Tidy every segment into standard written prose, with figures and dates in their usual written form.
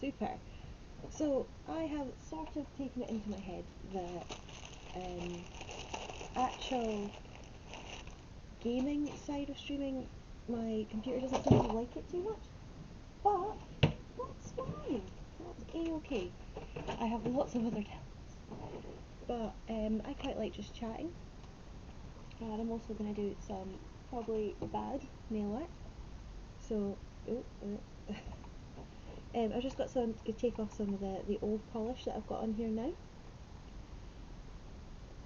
Super. So I have sort of taken it into my head that actual gaming side of streaming, my computer doesn't seem to like it too much. But that's fine. That's a-okay. I have lots of other talents. But I quite like just chatting. And I'm also going to do some probably bad nail art. So, I've just got some to take off some of the old polish that I've got on here now.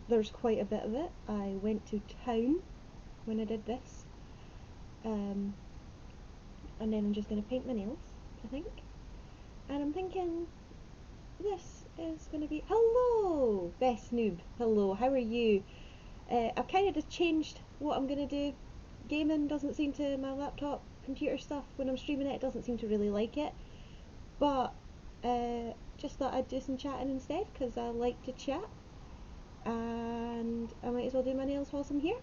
There's quite a bit of it. I went to town when I did this. And then I'm just going to paint my nails, I think. And I'm thinking, this is going to be... Hello! Best Noob. Hello, how are you? I've kind of just changed what I'm going to do. Gaming doesn't seem to... My laptop computer stuff, when I'm streaming it doesn't seem to really like it. But just thought I'd do some chatting instead, because I like to chat. And I might as well do my nails whilst I'm here.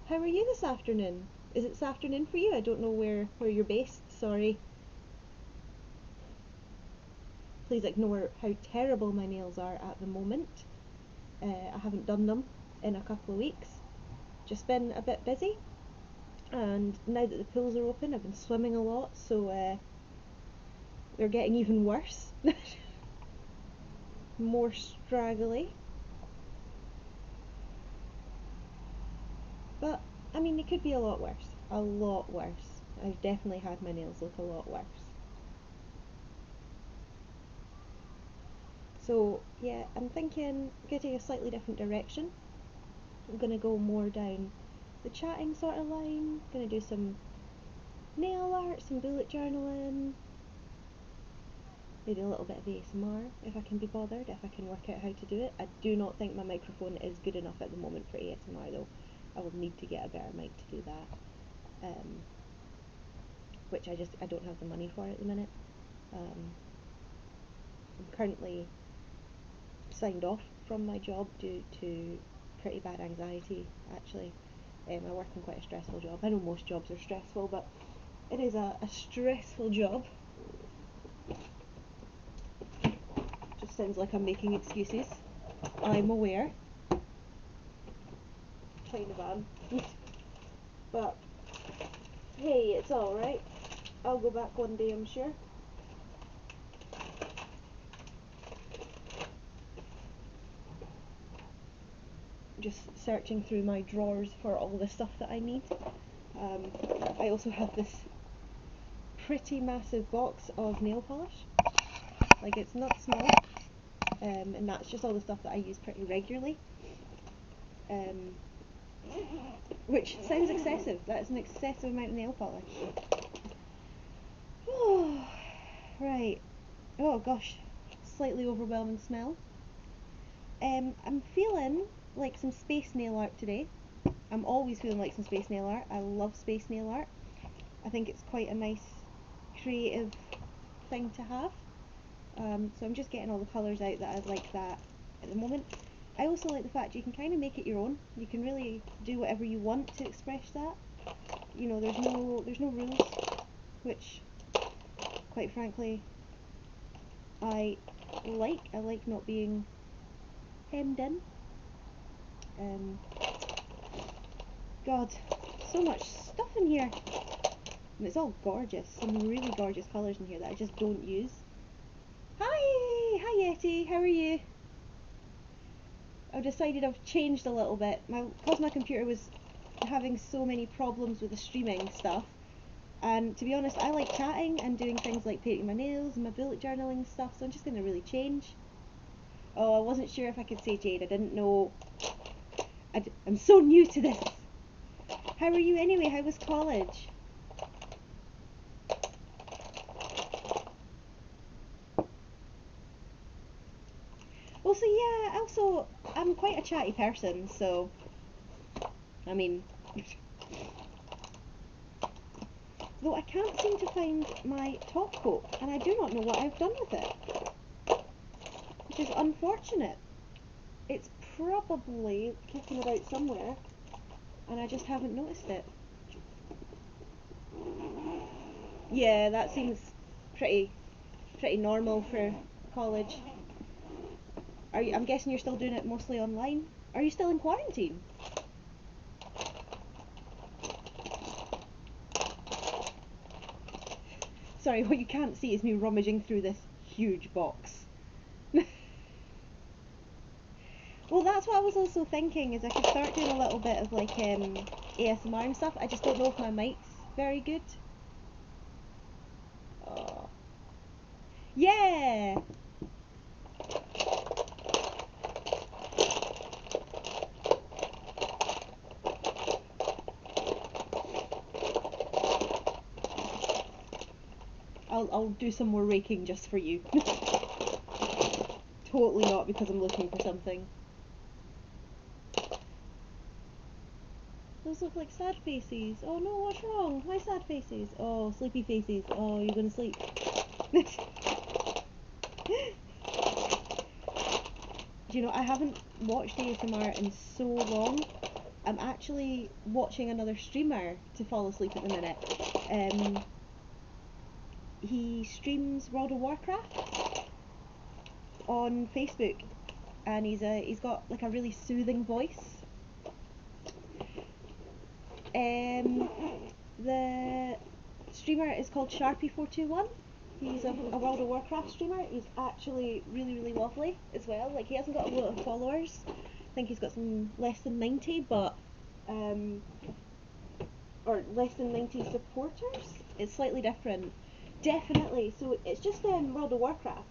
How are you this afternoon? Is it this afternoon for you? I don't know where you're based, sorry. Please ignore how terrible my nails are at the moment. I haven't done them in a couple of weeks. Just been a bit busy. And now that the pools are open, I've been swimming a lot, so they're getting even worse. More straggly. But, I mean, they could be a lot worse. A lot worse. I've definitely had my nails look a lot worse. So, yeah, I'm thinking getting a slightly different direction. I'm going to go more down the chatting sort of line. Going to do some nail art, some bullet journaling. Maybe a little bit of ASMR if I can be bothered, if I can work out how to do it. I do not think my microphone is good enough at the moment for ASMR though. I will need to get a better mic to do that. Which I don't have the money for at the minute. I'm currently signed off from my job due to pretty bad anxiety, actually. I work in quite a stressful job. I know most jobs are stressful, but it is a stressful job. Just sounds like I'm making excuses. I'm aware. Kind of am. But, hey, it's alright. I'll go back one day, I'm sure. Just searching through my drawers for all the stuff that I need. I also have this pretty massive box of nail polish. Like, it's not small. And that's just all the stuff that I use pretty regularly. Which sounds excessive. That's an excessive amount of nail polish. Oh, right. Oh gosh, slightly overwhelming smell. I'm feeling like some space nail art today. I'm always feeling like some space nail art. I love space nail art. I think it's quite a nice, creative thing to have. So I'm just getting all the colours out that I like that at the moment. I also like the fact you can kind of make it your own. You can really do whatever you want to express that. You know, there's no rules, which, quite frankly, I like. I like not being hemmed in. God, so much stuff in here. And it's all gorgeous. Some really gorgeous colours in here that I just don't use. Hi Yeti, how are you? I've decided I've changed a little bit. Because my computer was having so many problems with the streaming stuff, and to be honest, I like chatting and doing things like painting my nails and my bullet journaling stuff, so I'm just going to really change. Oh, I wasn't sure if I could say Jade. I didn't know. I'm so new to this. How are you anyway? How was college? Well, so yeah, also, I'm quite a chatty person, so, I mean, though I can't seem to find my top coat, and I do not know what I've done with it, which is unfortunate. It's probably kicking about somewhere, and I just haven't noticed it. Yeah, that seems pretty pretty normal for college. I'm guessing you're still doing it mostly online. Are you still in quarantine? Sorry, what you can't see is me rummaging through this huge box. Well, that's what I was also thinking, is I could start doing a little bit of like ASMR and stuff. I just don't know if my mic's very good. Oh. Yeah! I'll do some more raking just for you. Totally not because I'm looking for something. Those look like sad faces. Oh no, what's wrong? Why sad faces? Oh, sleepy faces. Oh, you're gonna sleep. Do you know, I haven't watched ASMR in so long. I'm actually watching another streamer to fall asleep at the minute. He streams World of Warcraft on Facebook, and he's got like a really soothing voice. The streamer is called Sharpie421. He's a World of Warcraft streamer. He's actually really, really lovely as well. Like, he hasn't got a lot of followers. I think he's got some less than 90, but or less than 90 supporters. It's slightly different. Definitely. So it's just World of Warcraft,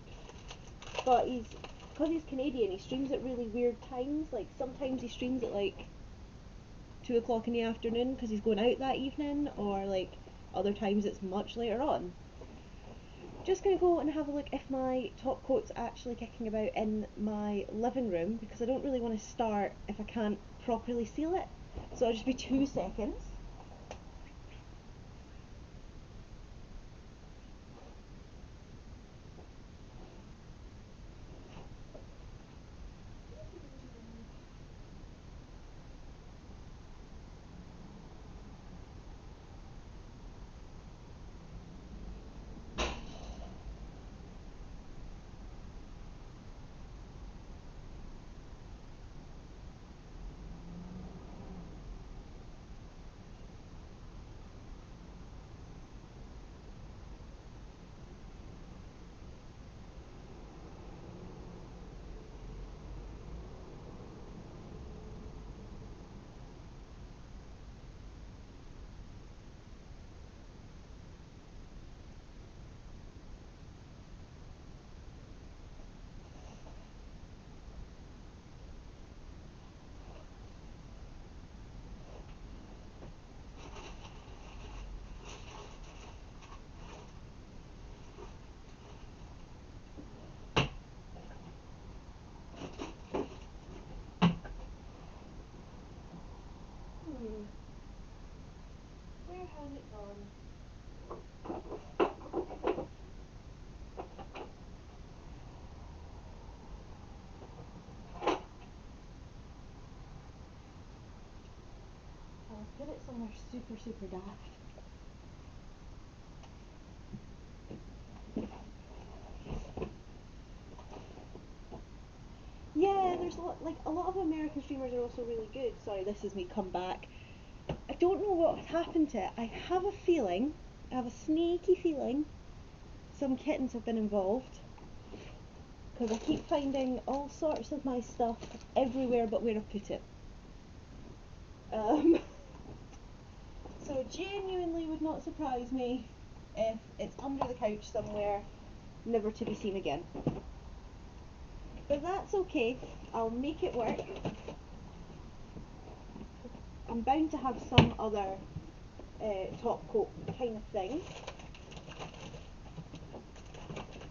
but because he's Canadian, he streams at really weird times. Like, sometimes he streams at like 2 o'clock in the afternoon because he's going out that evening, or like other times it's much later on. Just gonna go and have a look if my top coat's actually kicking about in my living room, because I don't really want to start if I can't properly seal it. So I'll just be 2 seconds. Where has it gone? I'll put it somewhere super, super daft. Yeah, there's a lot of American streamers are also really good. Sorry, this is me come back. I don't know what has happened to it. I have a feeling, I have a sneaky feeling, some kittens have been involved. Because I keep finding all sorts of my stuff everywhere but where I put it. So it genuinely would not surprise me if it's under the couch somewhere, never to be seen again. But that's okay, I'll make it work. I'm bound to have some other top coat kind of thing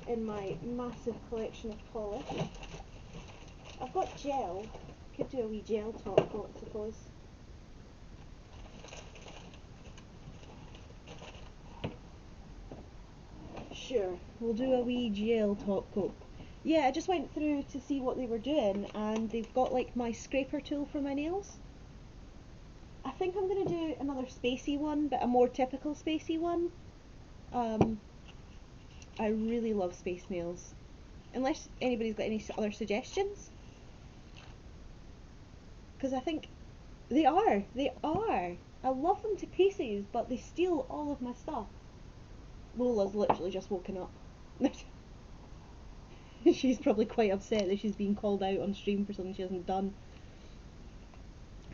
in my massive collection of polish. I've got gel, could do a wee gel top coat I suppose. Sure, we'll do a wee gel top coat. Yeah, I just went through to see what they were doing, and they've got like my scraper tool for my nails. I think I'm going to do another spacey one, but a more typical spacey one. I really love space nails. Unless anybody's got any other suggestions. Because I think they are. They are. I love them to pieces, but they steal all of my stuff. Lola's literally just woken up. She's probably quite upset that she's being called out on stream for something she hasn't done.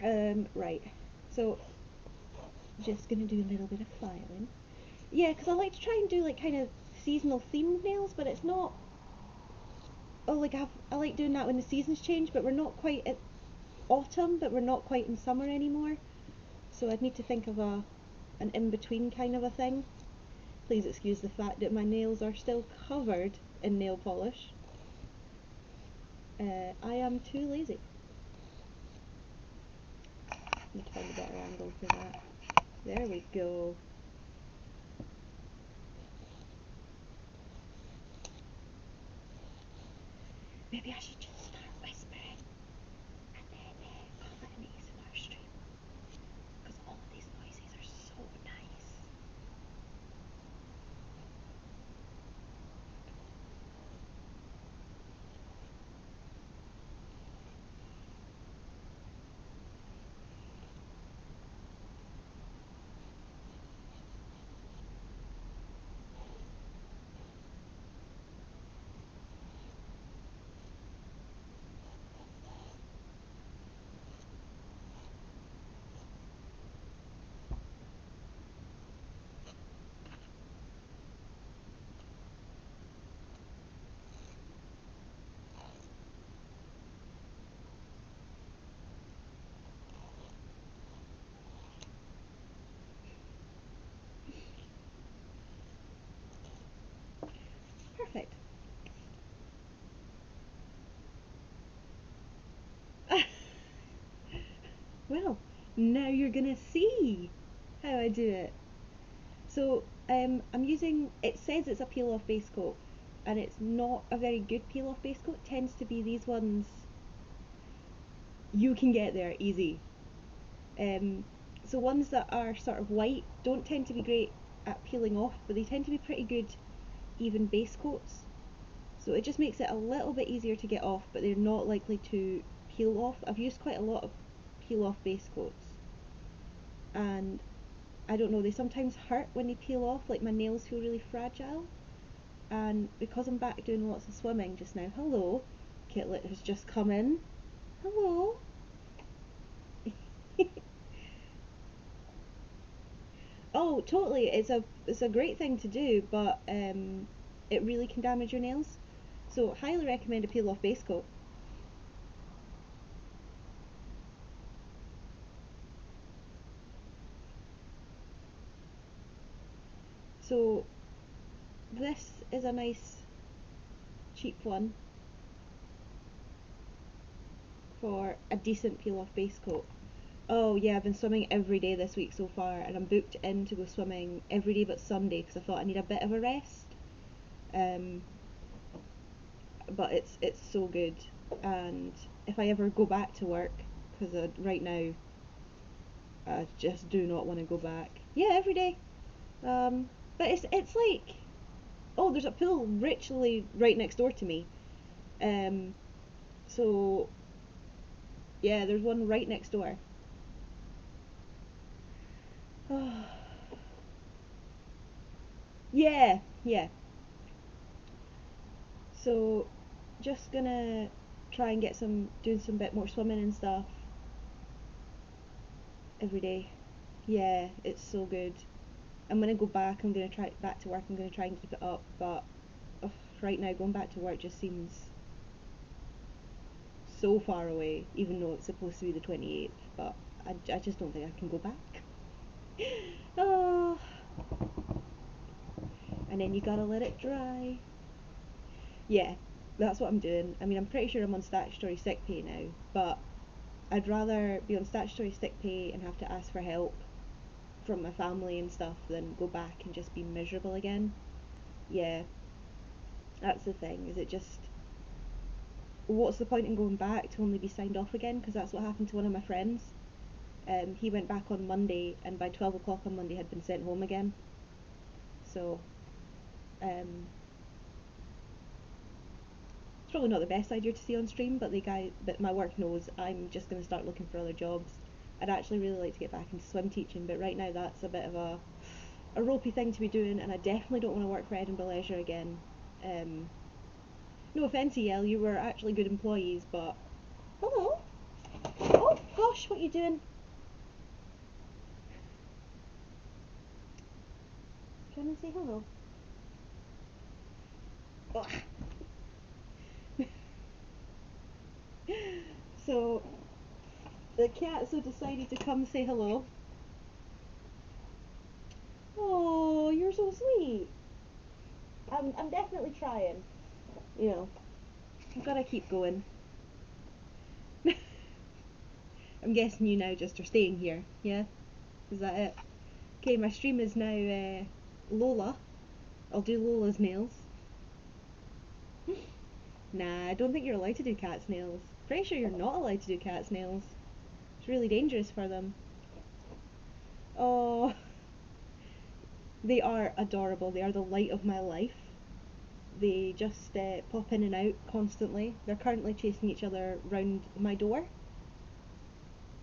Right. So, just gonna do a little bit of filing. Yeah, because I like to try and do like kind of seasonal themed nails, but it's not. Oh, like I like doing that when the seasons change, but we're not quite at autumn, but we're not quite in summer anymore. So I'd need to think of an in-between kind of a thing. Please excuse the fact that my nails are still covered in nail polish. I am too lazy. Need to find a better angle for that. There we go. Maybe I should just start whispering and then call it an ASMR stream. Because all of these noises are so nice. Perfect. Well, now you're gonna see how I do it. So I'm using, it says it's a peel off base coat, and it's not a very good peel off base coat. It tends to be these ones. You can get there easy. So ones that are sort of white don't tend to be great at peeling off, but they tend to be pretty good even base coats. So it just makes it a little bit easier to get off, but they're not likely to peel off. I've used quite a lot of peel off base coats, and I don't know, they sometimes hurt when they peel off, like my nails feel really fragile. And because I'm back doing lots of swimming just now, hello, Kitlet has just come in. Hello. Oh, totally. It's a great thing to do, but it really can damage your nails. So highly recommend a peel off base coat. So this is a nice cheap one for a decent peel off base coat. Oh yeah, I've been swimming every day this week so far, and I'm booked in to go swimming every day but Sunday because I thought I need a bit of a rest. Um, but it's so good, and if I ever go back to work, because right now I just do not want to go back. Yeah, every day. But it's like, oh, there's a pool literally right next door to me. Um, so yeah, there's one right next door. Yeah, yeah. So just gonna try and get doing some bit more swimming and stuff every day. Yeah, it's so good. I'm gonna go back. I'm gonna try back to work. I'm gonna try and keep it up, but ugh, right now going back to work just seems so far away. Even though it's supposed to be the 28th, but I just don't think I can go back. Oh, and then you gotta let it dry. Yeah, that's what I'm doing. I mean, I'm pretty sure I'm on statutory sick pay now, but I'd rather be on statutory sick pay and have to ask for help from my family and stuff than go back and just be miserable again. Yeah, that's the thing. Is it just, what's the point in going back to only be signed off again? Because that's what happened to one of my friends. He went back on Monday, and by 12 o'clock on Monday had been sent home again. So, um, It's probably not the best idea to see on stream, but my work knows I'm just going to start looking for other jobs. I'd actually really like to get back into swim teaching, but right now that's a bit of a ropey thing to be doing, and I definitely don't want to work for Edinburgh Leisure again. No offence, EL, you were actually good employees, but... Hello? Oh gosh, what are you doing? Come and say hello. Ugh. So, the cats have decided to come say hello. Oh, you're so sweet. I'm definitely trying. You know, I've got to keep going. I'm guessing you now just are staying here, yeah? Is that it? Okay, my stream is now Lola. I'll do Lola's nails. Nah, I don't think you're allowed to do cat's nails. Pretty sure you're not allowed to do cat's nails. It's really dangerous for them. Oh, they are adorable. They are the light of my life. They just pop in and out constantly. They're currently chasing each other round my door.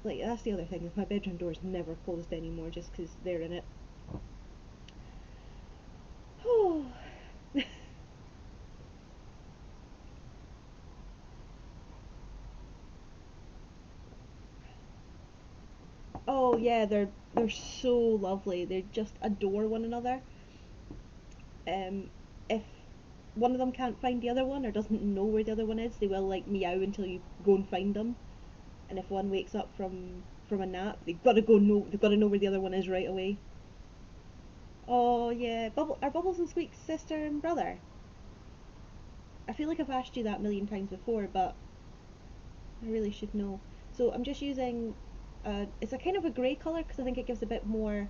Like, that's the other thing, is my bedroom door's never closed anymore just because they're in it. Oh. Oh yeah, they're so lovely. They just adore one another. If one of them can't find the other one or doesn't know where the other one is, they will like meow until you go and find them. And if one wakes up from a nap, they've got to know where the other one is right away. Oh yeah, are Bubbles and Squeak's sister and brother? I feel like I've asked you that a million times before, but I really should know. So I'm just using, it's a kind of a grey colour because I think it gives a bit more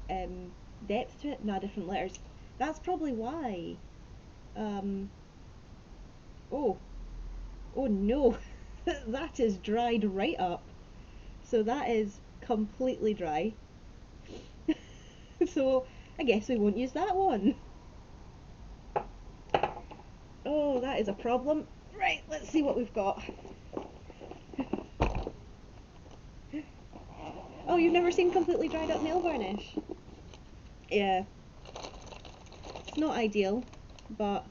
um, depth to it. Nah, different letters. That's probably why. Um, oh, oh no, that is dried right up. So that is completely dry. So I guess we won't use that one. Oh, that is a problem. Right, let's see what we've got. Oh, you've never seen completely dried up nail varnish? Yeah. It's not ideal, but...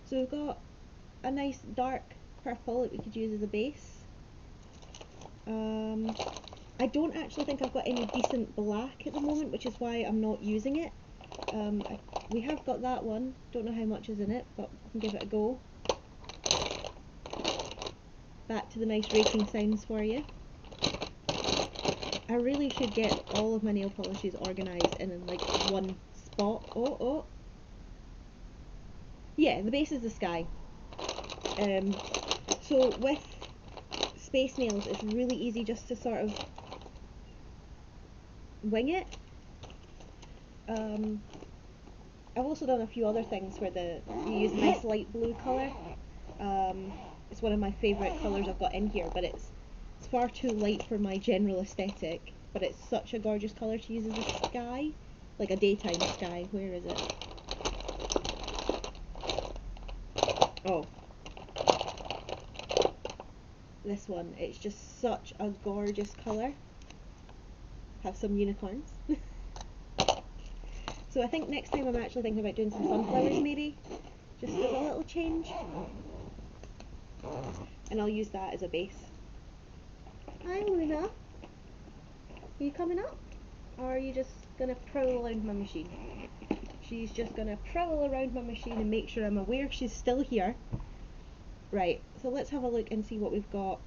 So we've got a nice dark purple that we could use as a base. I don't actually think I've got any decent black at the moment, which is why I'm not using it. We have got that one, don't know how much is in it, but we can give it a go. Back to the nice raking sounds for you. I really should get all of my nail polishes organised in like one spot. Oh, oh. Yeah, the base is the sky. So with space nails, it's really easy just to sort of wing it. I've also done a few other things where you use a nice light blue colour. It's one of my favourite colours I've got in here, but it's far too light for my general aesthetic. But it's such a gorgeous colour to use as a sky, like a daytime sky. Where is it? Oh, this one. It's just such a gorgeous colour. Have some unicorns. So I think next time I'm actually thinking about doing some sunflowers maybe, just as a little change. And I'll use that as a base. Hi Luna. Are you coming up? Or are you just gonna prowl around my machine? She's just gonna prowl around my machine and make sure I'm aware she's still here. Right, so let's have a look and see what we've got.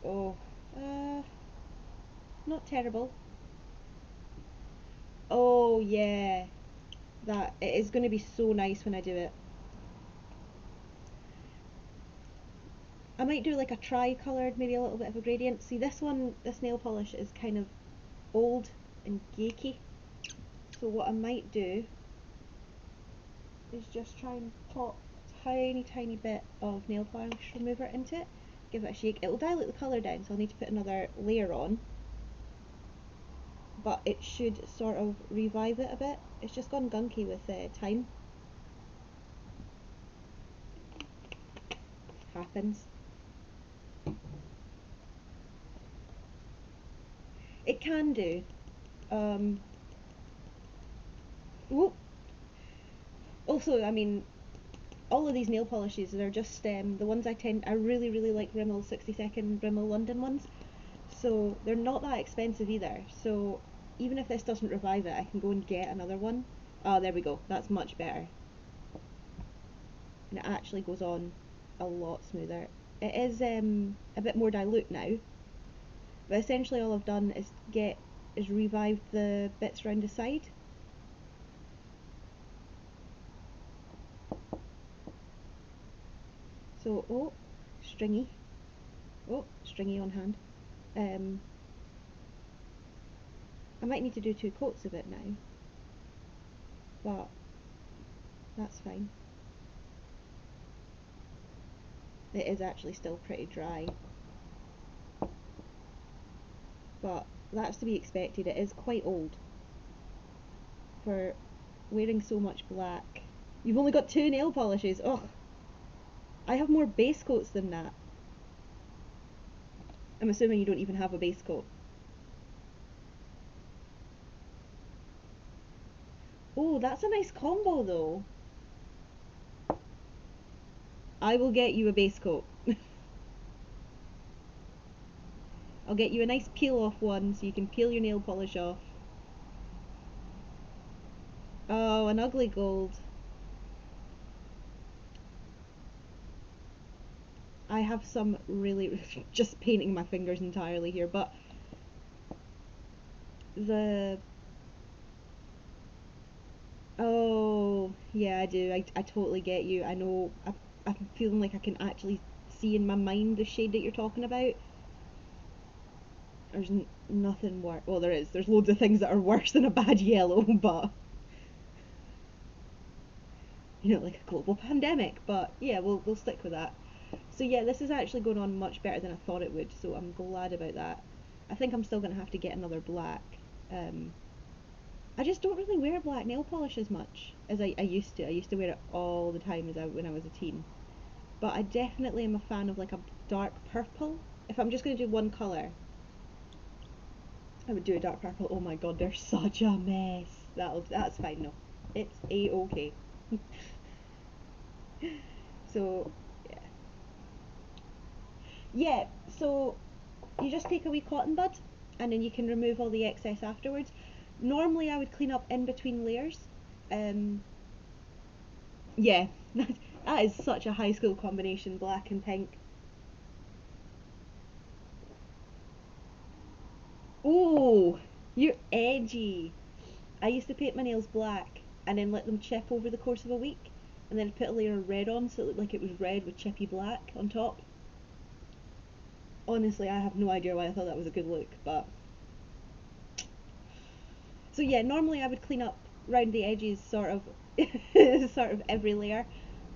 Oh, not terrible. Oh yeah, that it is going to be so nice when I do it. I might do like a tri-coloured, maybe a little bit of a gradient. See this one, this nail polish is kind of old and geeky. So what I might do is just try and pop a tiny bit of nail polish remover into it. Give it a shake. It will dilute the colour down, so I'll need to put another layer on. But it should sort of revive it a bit. It's just gone gunky with time. happens. It can do. Um, whoop. Also, I mean, all of these nail polishes, they're just the ones I really like Rimmel 60-second Rimmel London ones. So they're not that expensive either. So even if this doesn't revive it, I can go and get another one. Oh, there we go. That's much better. And it actually goes on a lot smoother. It is a bit more dilute now, but essentially all I've done is revived the bits around the side. So, stringy. Stringy on hand. I might need to do 2 coats of it now, but that's fine. It is actually still pretty dry, but that's to be expected. It is quite old for wearing so much black. You've only got 2 nail polishes. Oh, I have more base coats than that. I'm assuming you don't even have a base coat. Oh, that's a nice combo though. I will get you a base coat. I'll get you a nice peel off one so you can peel your nail polish off. Oh, an ugly gold. I have some really, just painting my fingers entirely here, but the, oh, yeah, I do. I totally get you. I know, I'm feeling like I can actually see in my mind the shade that you're talking about. There's nothing worse. Well, there is. There's loads of things that are worse than a bad yellow, but like a global pandemic. But yeah, we'll stick with that. So yeah, this is actually going on much better than I thought it would. So I'm glad about that. I think I'm still gonna have to get another black. I just don't really wear black nail polish as much as I used to. I used to wear it all the time when I was a teen. But I definitely am a fan of like a dark purple. If I'm just gonna do one colour, I would do a dark purple. Oh my god, they're such a mess. That's fine. No, it's a-okay. So yeah, yeah. So you just take a wee cotton bud, and then you can remove all the excess afterwards. Normally, I would clean up in between layers. Um, yeah, that is such a high school combination, black and pink. Oh, you're edgy. I used to paint my nails black and then let them chip over the course of a week, and then put a layer of red on so it looked like it was red with chippy black on top. Honestly, I have no idea why I thought that was a good look, but so yeah, normally I would clean up round the edges sort of sort of every layer,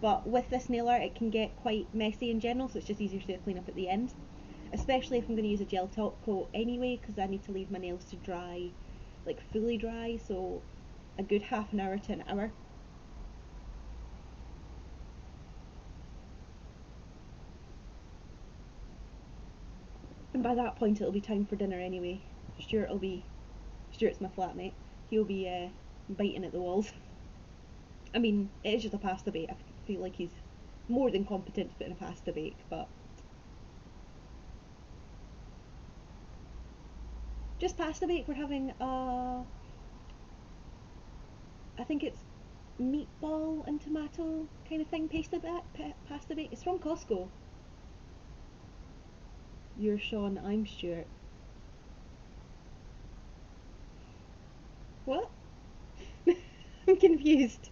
but with this nail art it can get quite messy in general, so it's just easier to clean up at the end, especially if I'm going to use a gel top coat anyway, because I need to leave my nails to dry, like fully dry, so a good half an hour to an hour. And by that point it'll be time for dinner anyway. Stuart's my flatmate. He'll be biting at the walls. I mean, it is just a pasta bake. I feel like he's more than competent to put in a pasta bake, but just pasta bake. We're having I think it's meatball and tomato kind of thing. Pasta bake. It's from Costco. You're Sean. I'm Stuart. What? I'm confused.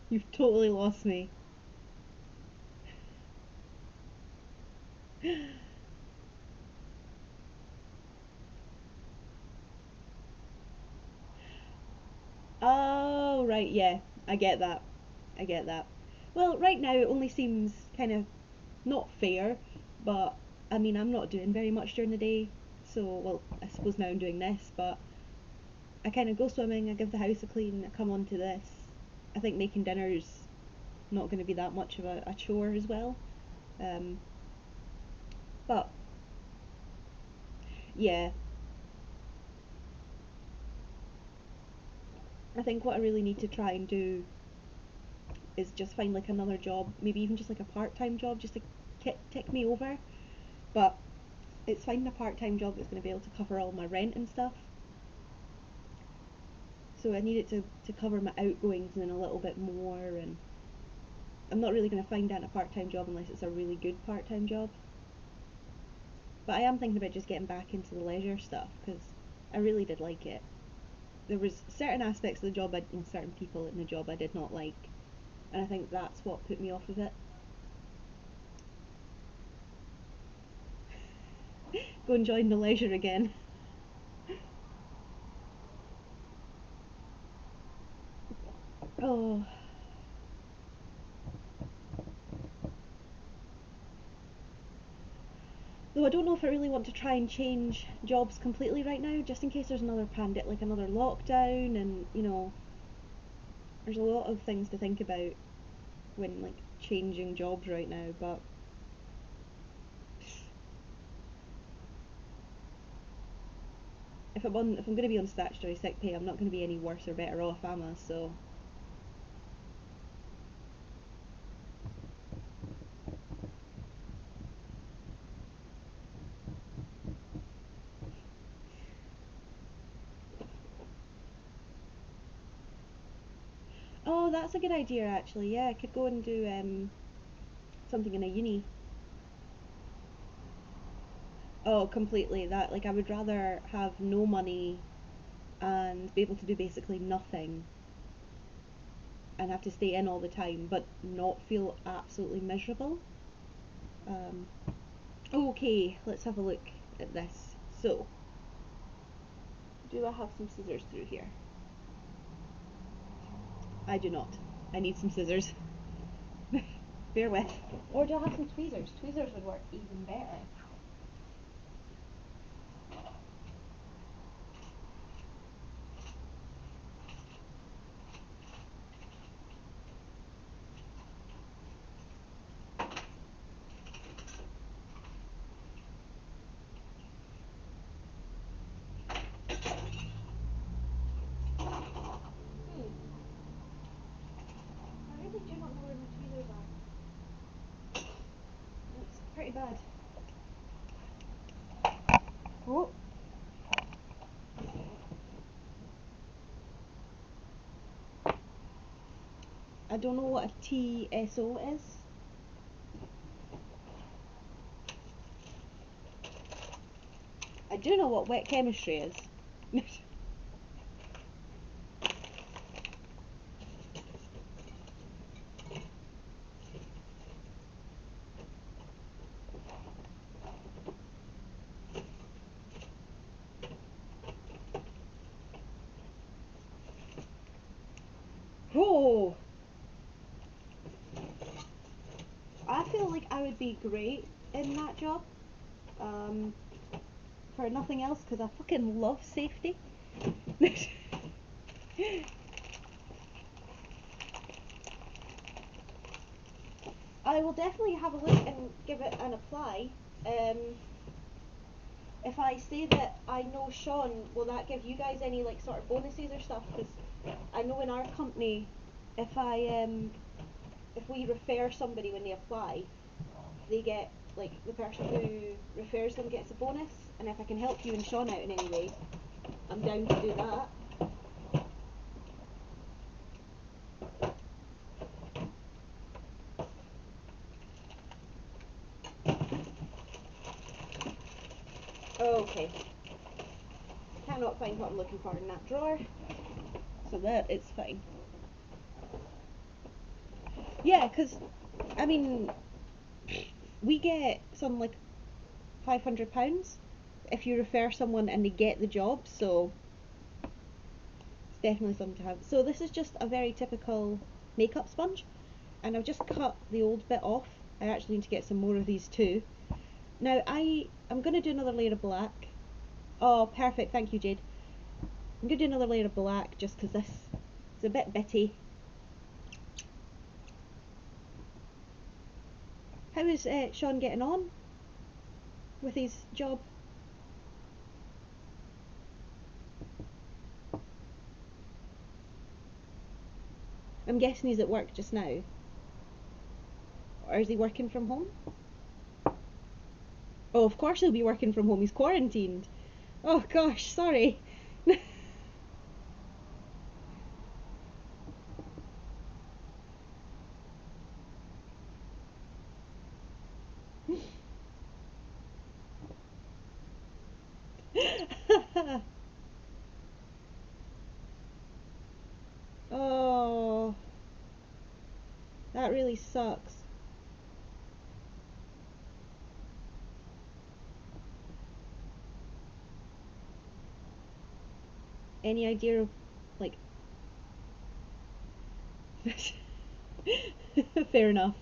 You've totally lost me. Oh, right, yeah. I get that. I get that. Well, right now it only seems kind of not fair, but I mean, I'm not doing very much during the day, so, well, I suppose now I'm doing this, but I kind of go swimming, I give the house a clean, I come on to this. I think making dinner's not going to be that much of a chore as well. Um, but yeah, I think what I really need to try and do is just find like another job, maybe even just like a part-time job, just to tick me over. But it's finding a part-time job that's going to be able to cover all my rent and stuff. So I need it to cover my outgoings and a little bit more, and I'm not really going to find out a part-time job unless it's a really good part-time job. But I am thinking about just getting back into the leisure stuff because I really did like it. There was certain aspects of the job and certain people in the job I did not like, and I think that's what put me off of it. Go and join the leisure again. Oh. Though I don't know if I really want to try and change jobs completely right now, just in case there's another pandemic, like another lockdown, and there's a lot of things to think about when like changing jobs right now. But if I'm going to be on statutory sick pay, I'm not going to be any worse or better off, am I? So oh, that's a good idea actually. Yeah, I could go and do something in a uni. Oh, completely. That like I would rather have no money and be able to do basically nothing and have to stay in all the time but not feel absolutely miserable. Um, okay, let's have a look at this. So, do I have some scissors through here? I do not. I need some scissors. Bear with. Or do I have some tweezers? Tweezers would work even better. I really do not know where my tweezers are. That's pretty bad. Oh, I don't know what a TSO is. I do know what wet chemistry is. Oh, I feel like I would be great in that job. Um, for nothing else, because I fucking love safety. I will definitely have a look and give it an apply. Um, if I say that I know Sean, will that give you guys any like sort of bonuses or stuff? Because I know in our company, if if we refer somebody when they apply, they get like the person who refers them gets a bonus, and if I can help you and Sean out in any way, I'm down to do that. Okay. Cannot find what I'm looking for in that drawer, so that it's fine. Yeah, because I mean, we get some like £500 if you refer someone and they get the job, so it's definitely something to have. So this is just a very typical makeup sponge, and I've just cut the old bit off. I actually need to get some more of these too. Now I'm going to do another layer of black. Oh, perfect, thank you, Jade. I'm going to do another layer of black just because this is a bit bitty. How is Sean getting on with his job? I'm guessing he's at work just now. Or is he working from home? Oh, of course he'll be working from home. He's quarantined. Oh gosh, sorry. Oh, that really sucks. Any idea of, like, fair enough.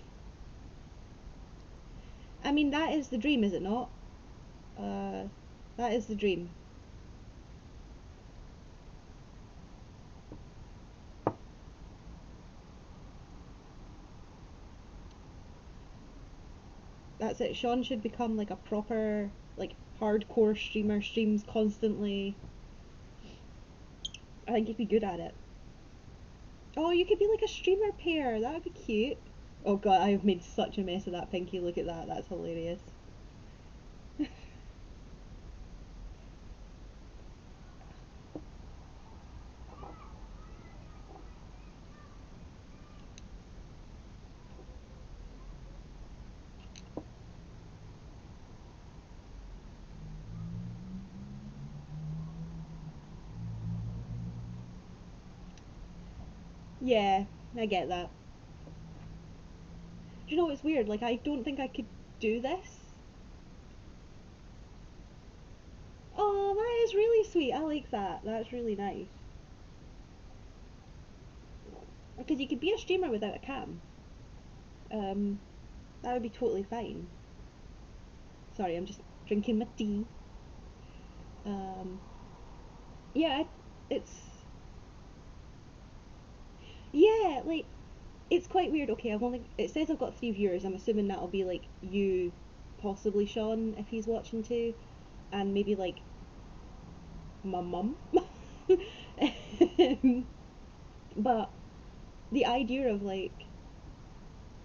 I mean, that is the dream, is it not? Uh, that is the dream. That's it. Sean should become like a proper, like, hardcore streamer, streams constantly. I think he'd be good at it. Oh, you could be like a streamer pair. That would be cute. Oh god, I have made such a mess of that, Pinky. Look at that. That's hilarious. Yeah, I get that. Do you know what's weird? Like, I don't think I could do this. Oh, that is really sweet. I like that. That's really nice. Because you could be a streamer without a cam. Um, that would be totally fine. Sorry, I'm just drinking my tea. Um, yeah, it's yeah, like, it's quite weird. Okay, I've only it says I've got 3 viewers. I'm assuming that'll be like you, possibly Sean if he's watching too, and maybe like my mum. But the idea of like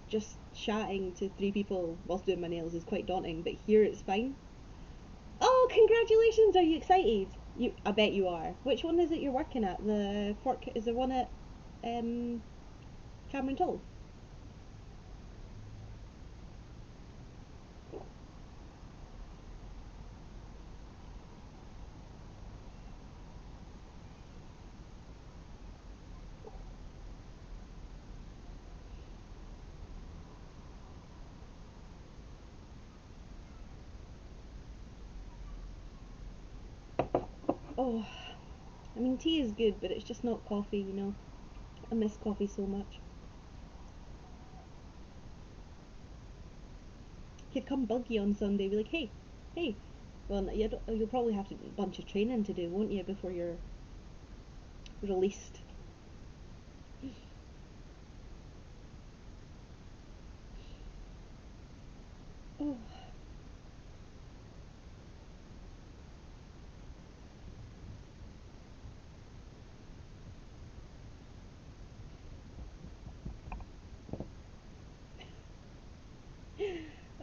just chatting to 3 people whilst doing my nails is quite daunting. But here it's fine. Oh, congratulations! Are you excited? I bet you are. Which one is it you're working at? The fork is there one at um Cameron Toll? Oh, I mean, tea is good, but it's just not coffee, you know. I miss coffee so much. He'd come buggy on Sunday, be like, hey, hey. Well, you'll probably have to do a bunch of training to do, won't you, before you're released? Oh,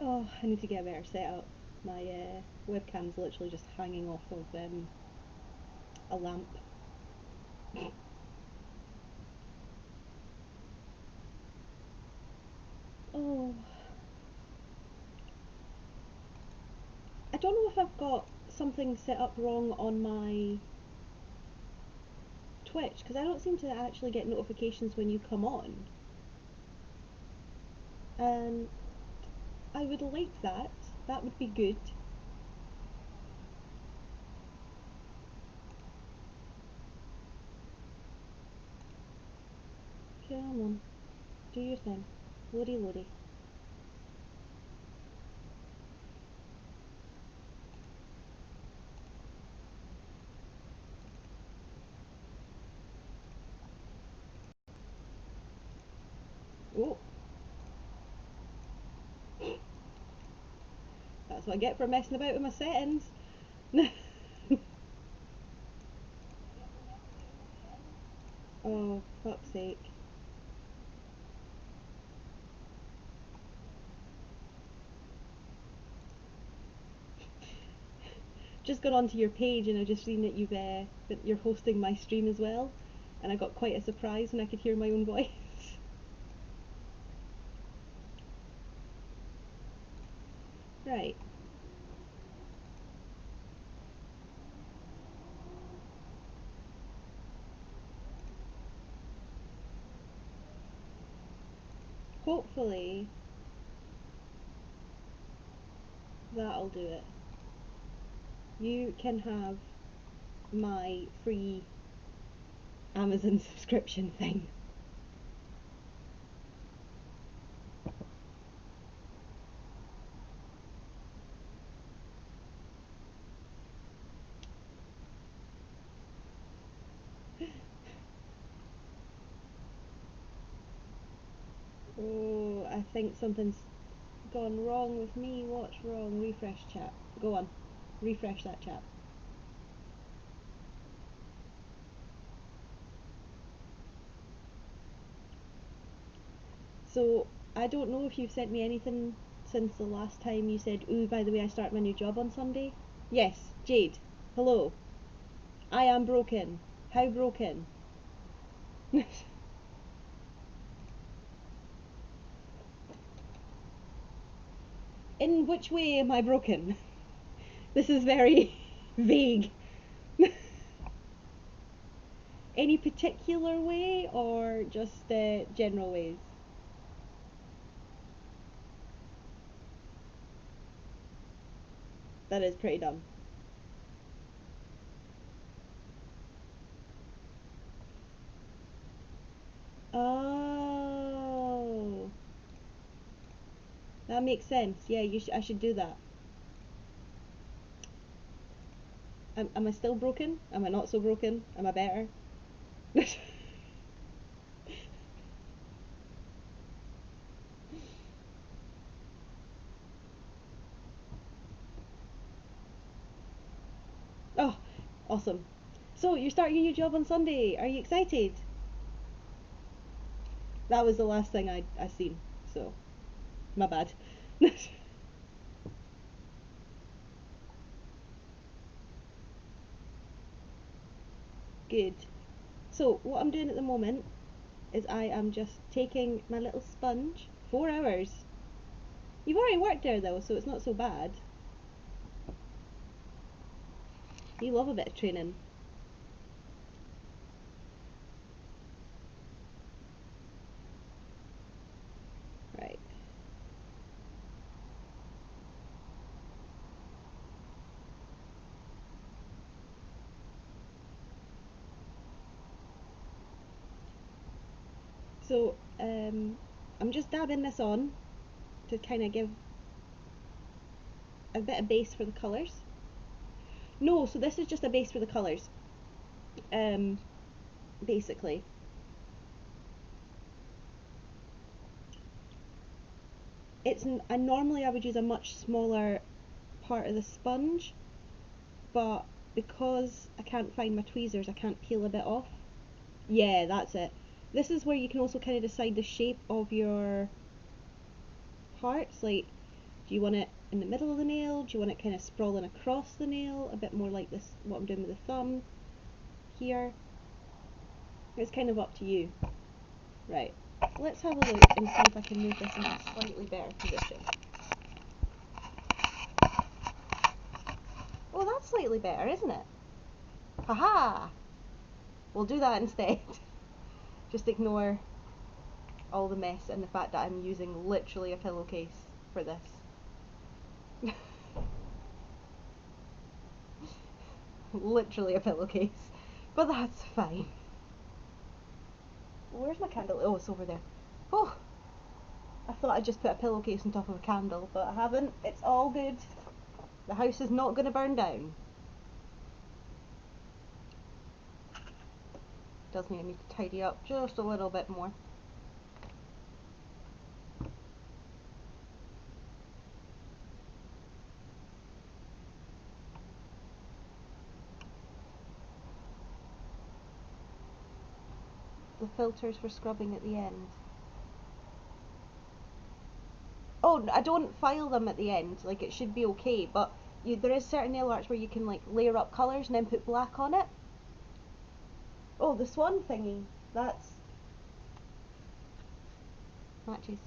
oh, I need to get a better setup. My webcam's literally just hanging off of a lamp. Oh, I don't know if I've got something set up wrong on my Twitch, because I don't seem to actually get notifications when you come on. And I would like that. That would be good. Come on, do your thing. Loady loady. Oh, That's what I get for messing about with my settings. Oh, fuck's sake. Just got onto your page and I just seen that that you're hosting my stream as well, and I got quite a surprise when I could hear my own voice. Right. Hopefully that'll do it. You can have my free Amazon subscription thing. Oh, I think something's gone wrong with me. What's wrong? Refresh chat. Go on. Refresh that chat. So, I don't know if you've sent me anything since the last time you said, ooh, by the way, I start my new job on Sunday. Yes, Jade. Hello. I am broken. How broken? In which way am I broken? This is very vague. Any particular way or just general ways? That is pretty dumb. Oh, that makes sense. Yeah, I should do that. Am I still broken? Am I not so broken? Am I better? Oh, awesome. So, you're starting your new job on Sunday. Are you excited? That was the last thing I seen, so my bad. Good. So, what I'm doing at the moment is I am just taking my little sponge. 4 hours. You've already worked there though, so it's not so bad. You love a bit of training. Right. So, I'm just dabbing this on to kind of give a bit of base for the colours. No, so this is just a base for the colours. Um, Basically. Normally I would use a much smaller part of the sponge, but because I can't find my tweezers, I can't peel a bit off. Yeah, that's it. This is where you can also kind of decide the shape of your parts. Like, do you want it in the middle of the nail? Do you want it kind of sprawling across the nail? A bit more like this, what I'm doing with the thumb here. It's kind of up to you. Right, let's have a look and see if I can move this in a slightly better position. Well, that's slightly better, isn't it? Haha! We'll do that instead. Just ignore all the mess and the fact that I'm using literally a pillowcase for this. Literally a pillowcase. But that's fine. Where's my candle? Oh, it's over there. Oh! I thought I just put a pillowcase on top of a candle, but I haven't. It's all good. The house is not going to burn down. Does mean I need to tidy up just a little bit more. the filters for scrubbing at the end. Oh, I don't file them at the end, like it should be okay, but there is certain nail arts where you can like layer up colours and then put black on it. Oh, the swan thingy, that's matches.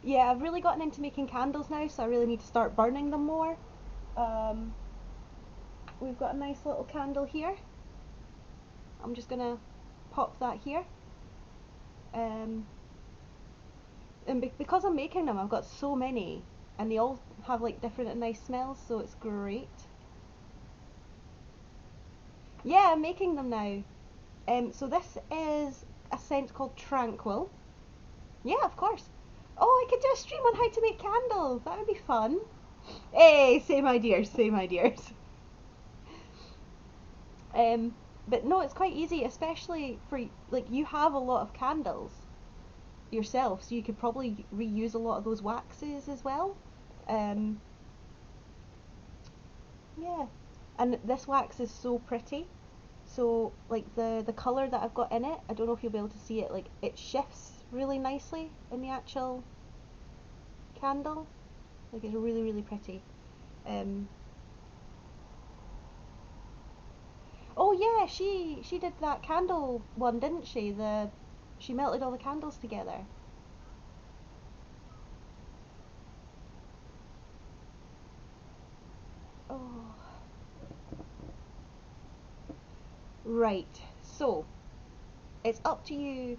Yeah, I've really gotten into making candles now, so I really need to start burning them more. Um, we've got a nice little candle here. I'm just gonna pop that here. And because I'm making them, I've got so many, and they all have like different and nice smells, so it's great. Yeah, I'm making them now. So this is a scent called Tranquil. Yeah, of course. Oh, I could do a stream on how to make candles. That would be fun. Hey, same ideas, same ideas. But no, it's quite easy, especially for like you have a lot of candles yourself, so you could probably reuse a lot of those waxes as well. Um, yeah, and this wax is so pretty. So like the color that I've got in it, I don't know if you'll be able to see it. Like it shifts really nicely in the actual candle. Like it's really pretty. Um, oh yeah, she did that candle one, didn't she? She melted all the candles together. Oh, right. So it's up to you,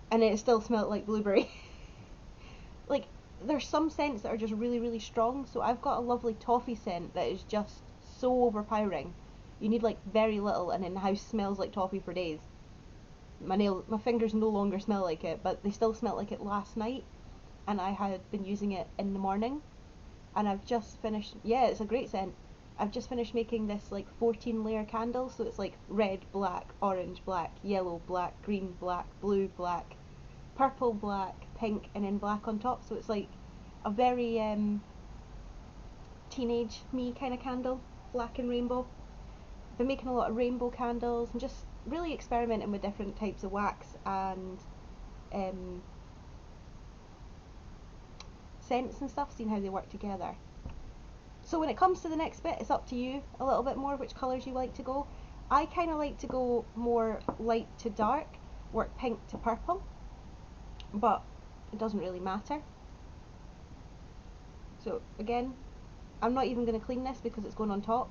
and it still smelled like blueberry. Like there's some scents that are just really strong. So I've got a lovely toffee scent that is just so overpowering. You need like very little, and then the house smells like toffee for days. My fingers no longer smell like it, but they still smelled like it last night, and I had been using it in the morning. And I've just finished. Yeah, it's a great scent. I've just finished making this like 14 layer candle, so it's like red, black, orange, black, yellow, black, green, black, blue, black, purple, black, pink, and then black on top. So it's like a very teenage me kind of candle, black and rainbow. Been making a lot of rainbow candles and just really experimenting with different types of wax and um, scents and stuff, seeing how they work together. So when it comes to the next bit, it's up to you a little bit more which colours you like to go. I kind of like to go more light to dark, work pink to purple, but it doesn't really matter. So again, I'm not even going to clean this because it's going on top.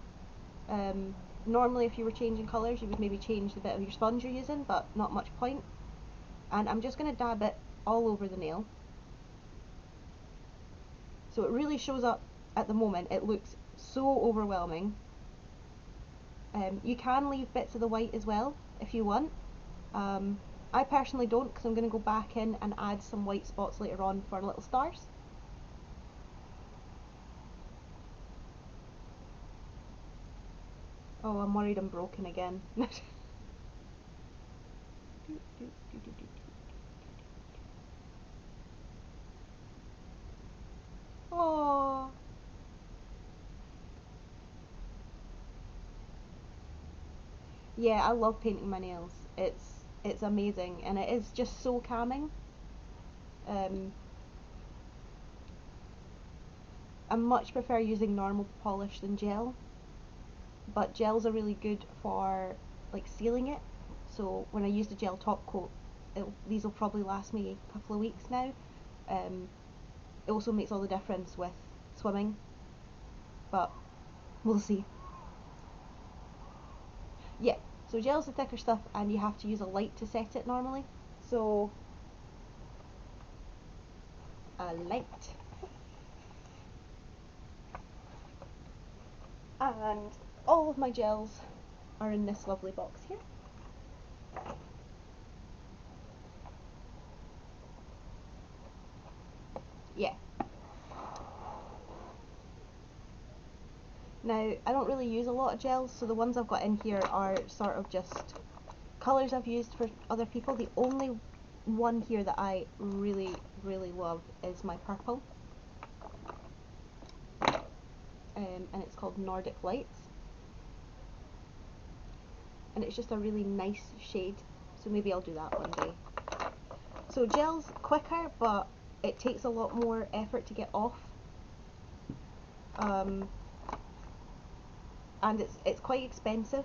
Normally if you were changing colours you would maybe change the bit of your sponge you're using, but not much point. And I'm just going to dab it all over the nail. So it really shows up at the moment. It looks so overwhelming. You can leave bits of the white as well if you want. I personally don't, because I'm going to go back in and add some white spots later on for little stars. Oh, I'm worried I'm broken again. Oh, yeah, I love painting my nails. It's amazing, and it is just so calming. Um, I much prefer using normal polish than gel, but gels are really good for like sealing it. So when I use the gel top coat, these will probably last me a couple of weeks now. Um, it also makes all the difference with swimming, but we'll see. Yeah, so gel's the thicker stuff, and you have to use a light to set it normally. So a light, and all of my gels are in this lovely box here. Yeah. Now, I don't really use a lot of gels, so the ones I've got in here are sort of just colours I've used for other people. The only one here that I really love is my purple. and it's called Nordic Lights, and it's just a really nice shade, so maybe I'll do that one day. So gel's quicker, but it takes a lot more effort to get off, and it's quite expensive,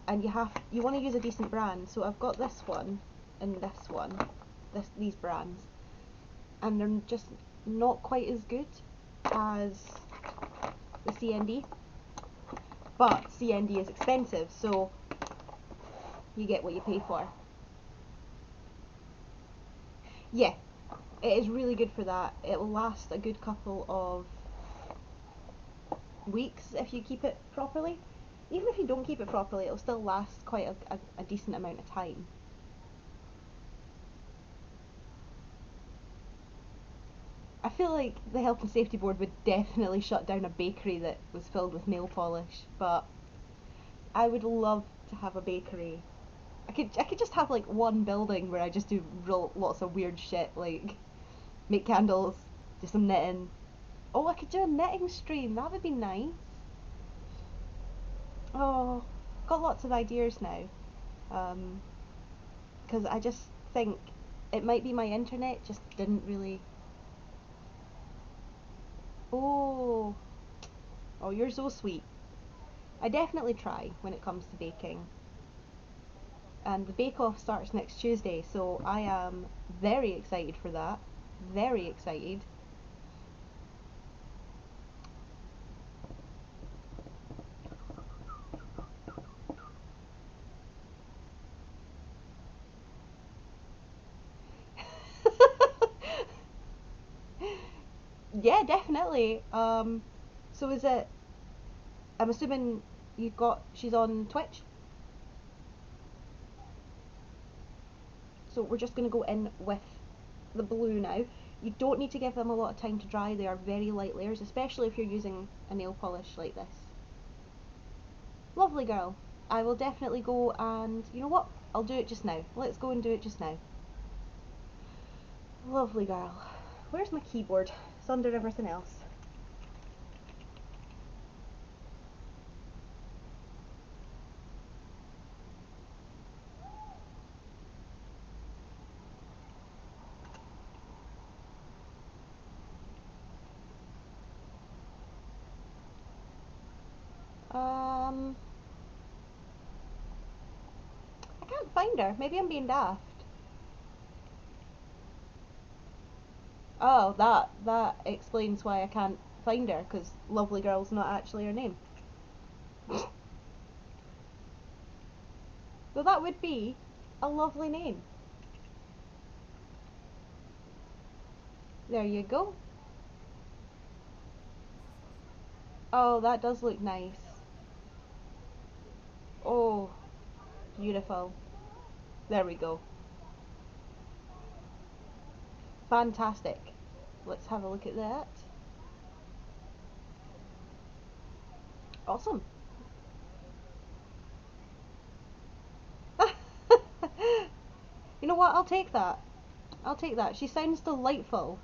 and you want to use a decent brand. So I've got this one and this one, these brands, and they're just not quite as good as the CND, but CND is expensive, so you get what you pay for. Yeah, it is really good for that. It will last a good couple of weeks if you keep it properly. Even if you don't keep it properly, it'll still last quite a decent amount of time. I feel like the Health and Safety Board would definitely shut down a bakery that was filled with nail polish, but I would love to have a bakery. I could just have like one building where I just do lots of weird shit, like make candles, do some knitting. Oh, I could do a knitting stream. That would be nice. Oh, got lots of ideas now. Because I just think it might be my internet just didn't really. Oh, oh, you're so sweet. I definitely try when it comes to baking. And the Bake Off starts next Tuesday, so I am very excited for that. Very excited. Yeah, definitely. So is it? I'm assuming she's on Twitch. So we're just gonna go in with the blue now. You don't need to give them a lot of time to dry. They are very light layers, especially if you're using a nail polish like this. Lovely girl. I will definitely go and, you know what? I'll do it just now. Let's go and do it just now. Lovely girl. Where's my keyboard? It's under everything else. Um, I can't find her. Maybe I'm being daft. Oh, that explains why I can't find her, because Lovely Girl's not actually her name. Though that would be a lovely name. There you go. Oh, that does look nice. Oh, beautiful. There we go. Fantastic. Let's have a look at that. Awesome. You know what? I'll take that. I'll take that. She sounds delightful.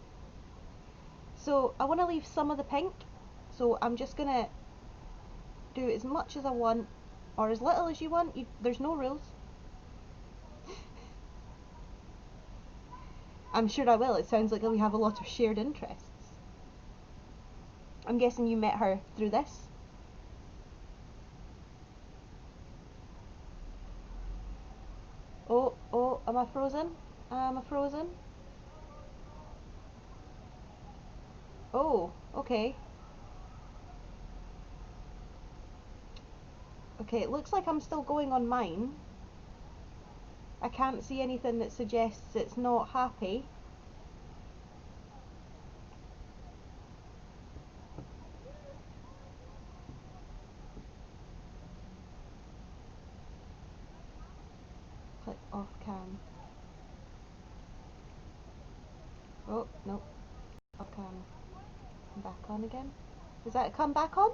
So I want to leave some of the pink. So I'm just going to do as much as I want or as little as you want. There's no rules. I'm sure I will. It sounds like we have a lot of shared interests. I'm guessing you met her through this. Oh, oh, am I frozen? Am I frozen? Oh, okay. Okay, it looks like I'm still going on mine. I can't see anything that suggests it's not happy. Click off cam. Oh, no. Off cam. Back on again. Does that come back on?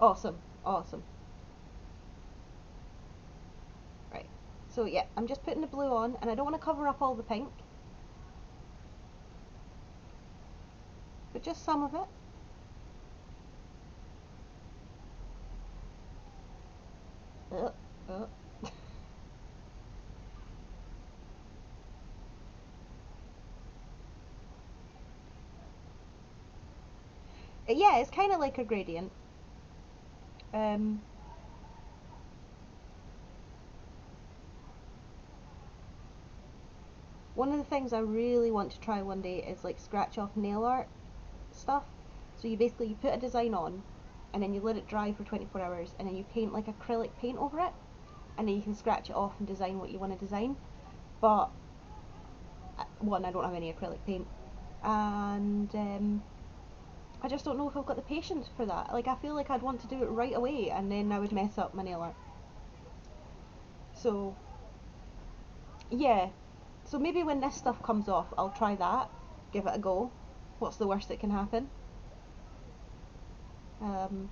Awesome, awesome. Right, so yeah, I'm just putting the blue on, and I don't want to cover up all the pink, but just some of it. Uh, uh. Yeah, it's kind of like a gradient. Um, One of the things I really want to try one day is like scratch off nail art stuff. So you basically you put a design on, and then you let it dry for 24 hours, and then you paint like acrylic paint over it, and then you can scratch it off and design what you want to design. But one, I don't have any acrylic paint, and I just don't know if I've got the patience for that. Like I feel like I'd want to do it right away, and then I would mess up my nail art. So yeah, so maybe when this stuff comes off, I'll try that, give it a go. What's the worst that can happen? Um,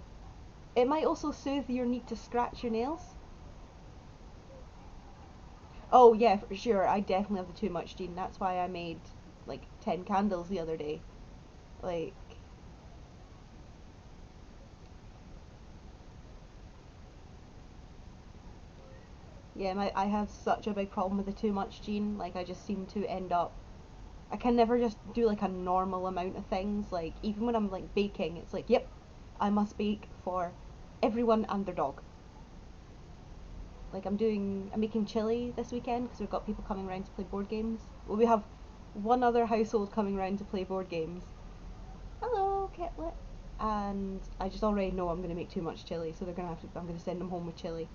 it might also soothe your need to scratch your nails. Oh yeah, for sure. I definitely have the too much gene. That's why I made like 10 candles the other day. Like, yeah, I have such a big problem with the too much gene. Like, I just seem to end up. I can never just do like a normal amount of things. Like, even when I'm like baking, it's like, yep, I must bake for everyone and their dog. Like, I'm making chili this weekend because we've got people coming around to play board games. Well, we have one other household coming around to play board games. Hello, Kitlet. And I just already know I'm going to make too much chili, so I'm going to send them home with chili.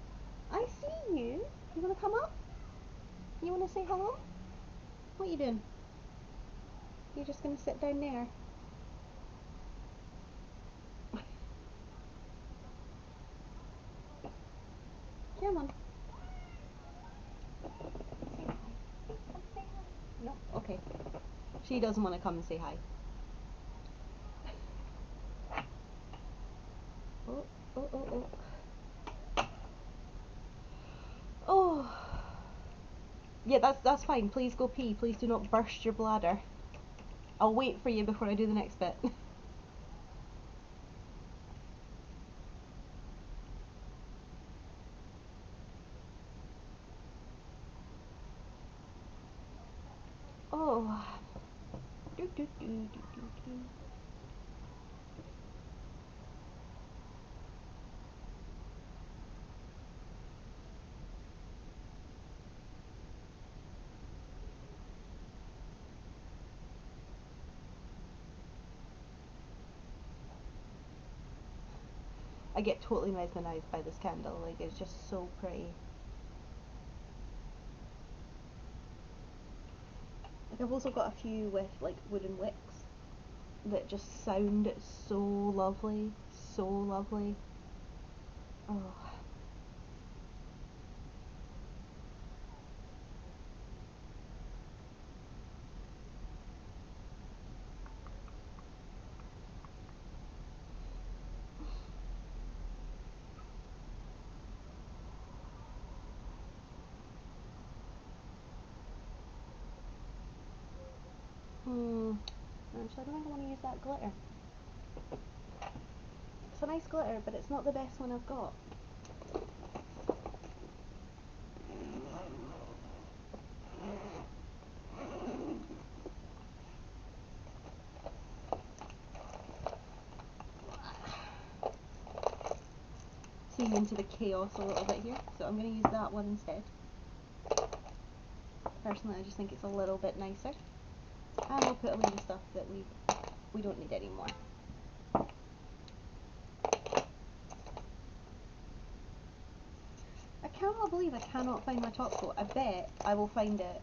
I see you. You want to come up? You want to say hello? What are you doing? You're just going to sit down there. Come on. Say hi. Come say hi. No? Okay. She doesn't want to come and say hi. Oh, oh, oh, oh. Oh. Yeah, that's fine. Please go pee. Please do not burst your bladder. I'll wait for you before I do the next bit. Oh. Do, do, do, do, do, do. I get totally mesmerized by this candle. Like, it's just so pretty. Like, I've also got a few with like wooden wicks that just sound so lovely, so lovely. Oh. Actually, I don't think I want to use that glitter. It's a nice glitter, but it's not the best one I've got. Seeing into the chaos a little bit here, so I'm going to use that one instead. Personally, I just think it's a little bit nicer. And we'll put away the stuff that we don't need anymore. I cannot believe I cannot find my top coat. I bet I will find it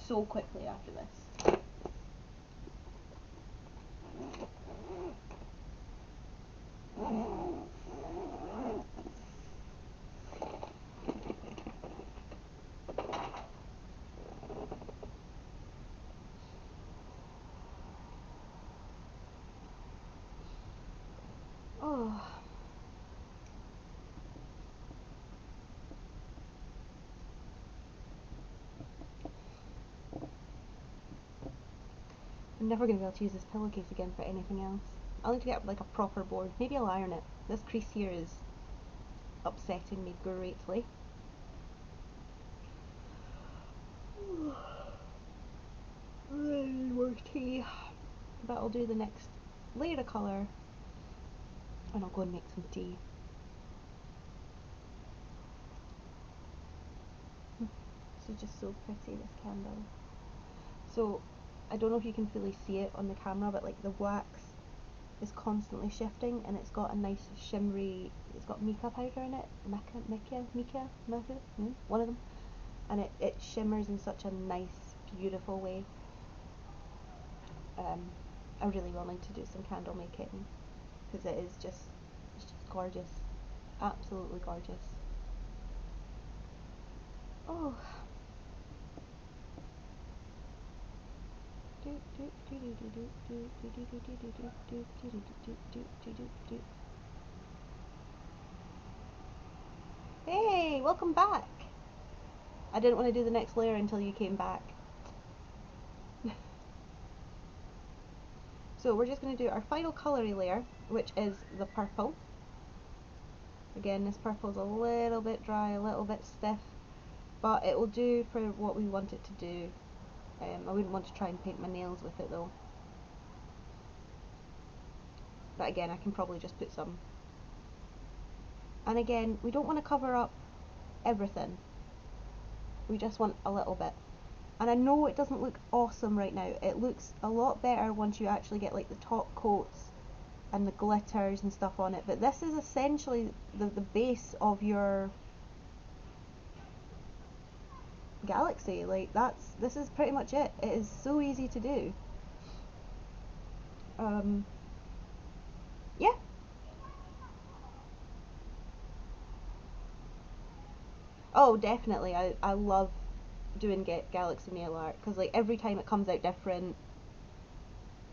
so quickly after this. Oh. I'm never going to be able to use this pillowcase again for anything else. I'll need to get like a proper board. Maybe I'll iron it. This crease here is upsetting me greatly. More tea. But I'll do the next layer of colour and I'll go and make some tea. This is just so pretty, this candle. So, I don't know if you can fully see it on the camera, but like the wax is constantly shifting and it's got a nice shimmery, it's got mica powder in it, mica, one of them, and it shimmers in such a nice, beautiful way. I really will need to do some candle making because it's just gorgeous, absolutely gorgeous. Oh. Hey, welcome back. I didn't want to do the next layer until you came back. So we're just going to do our final colory layer, which is the purple. Again, this purple is a little bit dry, a little bit stiff, but it will do for what we want it to do. I wouldn't want to try and paint my nails with it though. But again, I can probably just put some. And again, we don't want to cover up everything. We just want a little bit. And I know it doesn't look awesome right now. It looks a lot better once you actually get like the top coats and the glitters and stuff on it. But this is essentially the base of your galaxy. Like this is pretty much it. It is so easy to do. Yeah. Oh, definitely. I love doing galaxy nail art because like every time it comes out different.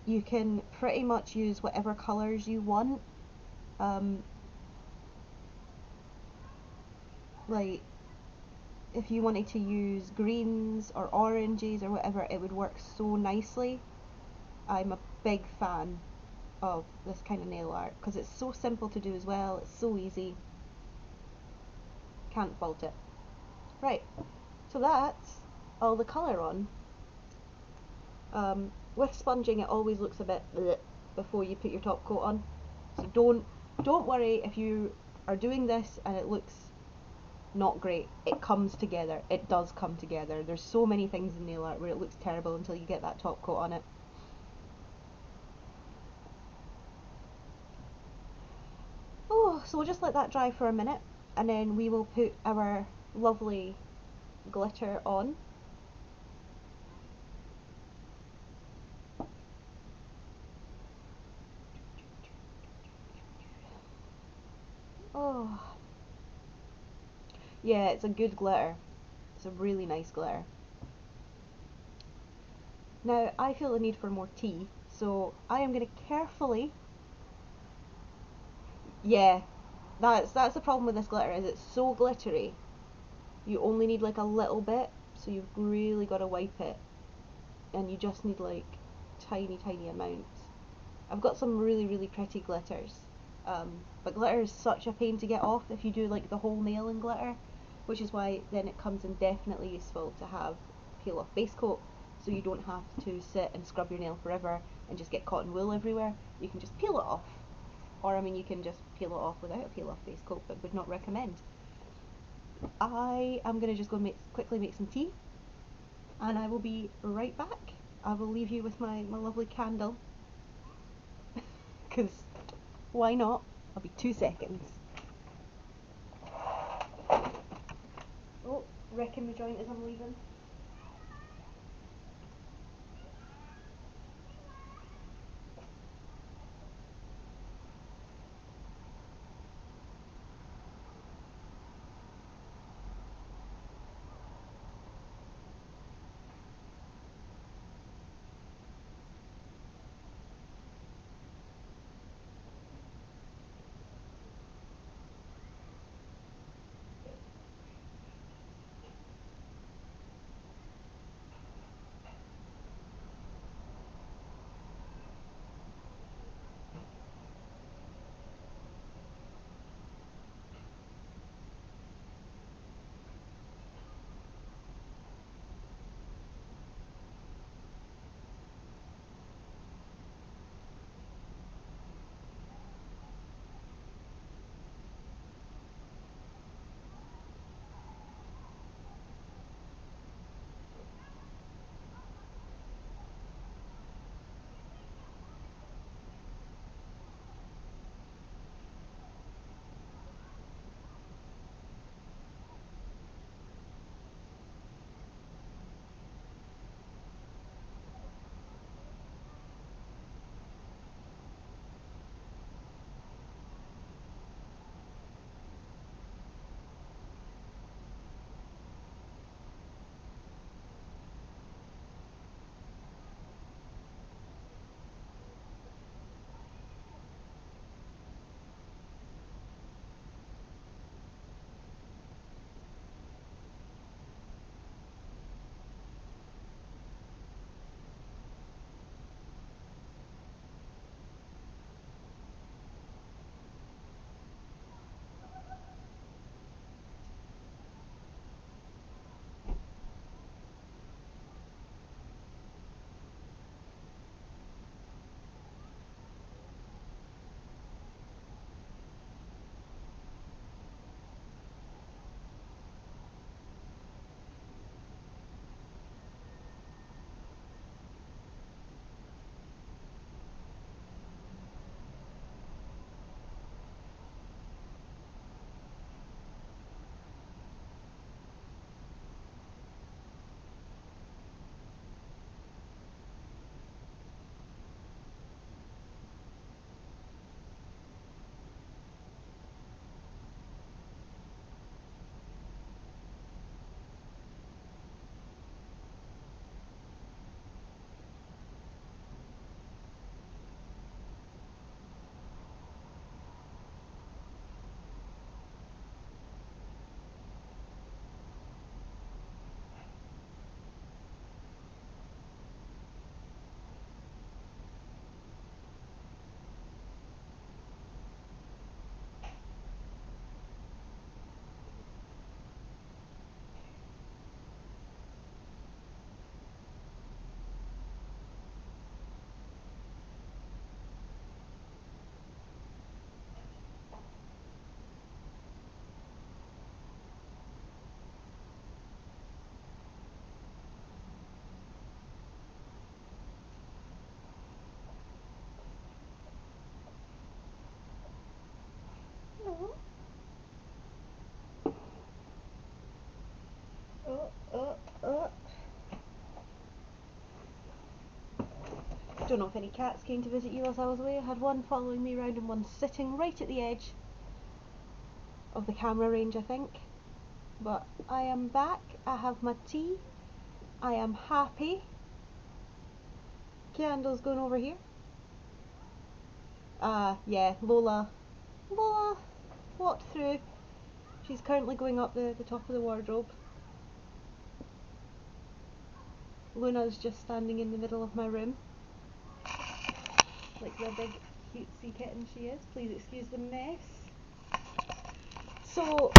You can pretty much use whatever colours you want. Like if you wanted to use greens or oranges or whatever, it would work so nicely. I'm a big fan of this kind of nail art because it's so simple to do as well. It's so easy. Can't fault it. Right, so that's all the colour on. With sponging, it always looks a bit bleh before you put your top coat on. So don't worry if you are doing this and it looks not great. It comes together. It does come together. There's so many things in nail art where it looks terrible until you get that top coat on it. Oh, so we'll just let that dry for a minute and then we will put our lovely glitter on. Oh, yeah, it's a good glitter. It's a really nice glitter. Now, I feel the need for more tea, so I am going to carefully... Yeah, that's the problem with this glitter, is it's so glittery. You only need like a little bit, so you've really got to wipe it. And you just need like tiny amounts. I've got some really pretty glitters. But glitter is such a pain to get off if you do like the whole nail in glitter, which is why then it comes in definitely useful to have peel off base coat, so you don't have to sit and scrub your nail forever and just get cotton wool everywhere. You can just peel it off, or I mean you can just peel it off without a peel off base coat, but would not recommend. I am going to just go quickly make some tea and I will be right back. I will leave you with my lovely candle because why not? I'll be 2 seconds. Oh, wrecking the joint as I'm leaving. oh. Don't know if any cats came to visit you whilst I was away. I had one following me around and one sitting right at the edge of the camera range, I think. But I am back. I have my tea. I am happy. Candle's going over here. Yeah, Lola walked through. She's currently going up the top of the wardrobe. Luna's just standing in the middle of my room, like the big cutesy kitten she is. Please excuse the mess. So,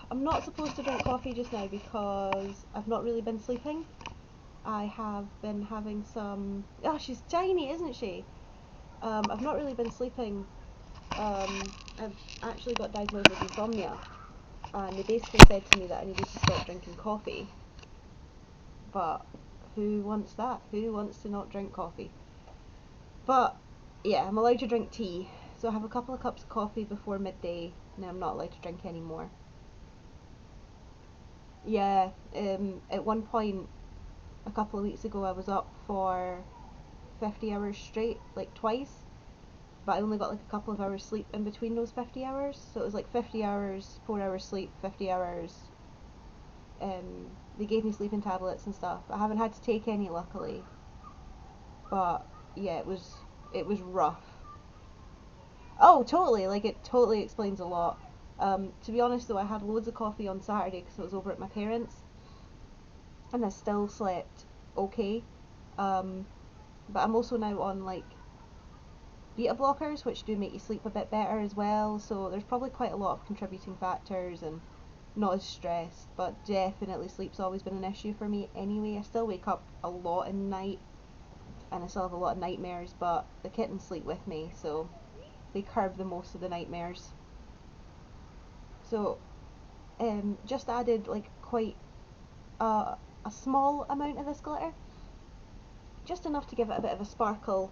I'm not supposed to drink coffee just now because I've not really been sleeping. I have been having some... Oh, she's tiny, isn't she? I've not really been sleeping. I've actually got diagnosed with insomnia, and they basically said to me that I needed to stop drinking coffee. But who wants that? Who wants to not drink coffee? But yeah, I'm allowed to drink tea. So I have a couple of cups of coffee before midday, and I'm not allowed to drink any more. Yeah, at one point a couple of weeks ago I was up for 50 hours straight, like twice, but I only got like a couple of hours sleep in between those 50 hours. So it was like 50 hours, 4 hours sleep, 50 hours. They gave me sleeping tablets and stuff. I haven't had to take any, luckily. But yeah, it was rough. Oh, totally. Like, it totally explains a lot. To be honest though, I had loads of coffee on Saturday because I was over at my parents', and I still slept okay. But I'm also now on like beta blockers, which do make you sleep a bit better as well. So there's probably quite a lot of contributing factors, and not as stressed. But definitely sleep's always been an issue for me anyway. I still wake up a lot in the night, and I still have a lot of nightmares. But the kittens sleep with me, so they curb the most of the nightmares. So just added like quite a small amount of this glitter, just enough to give it a bit of a sparkle,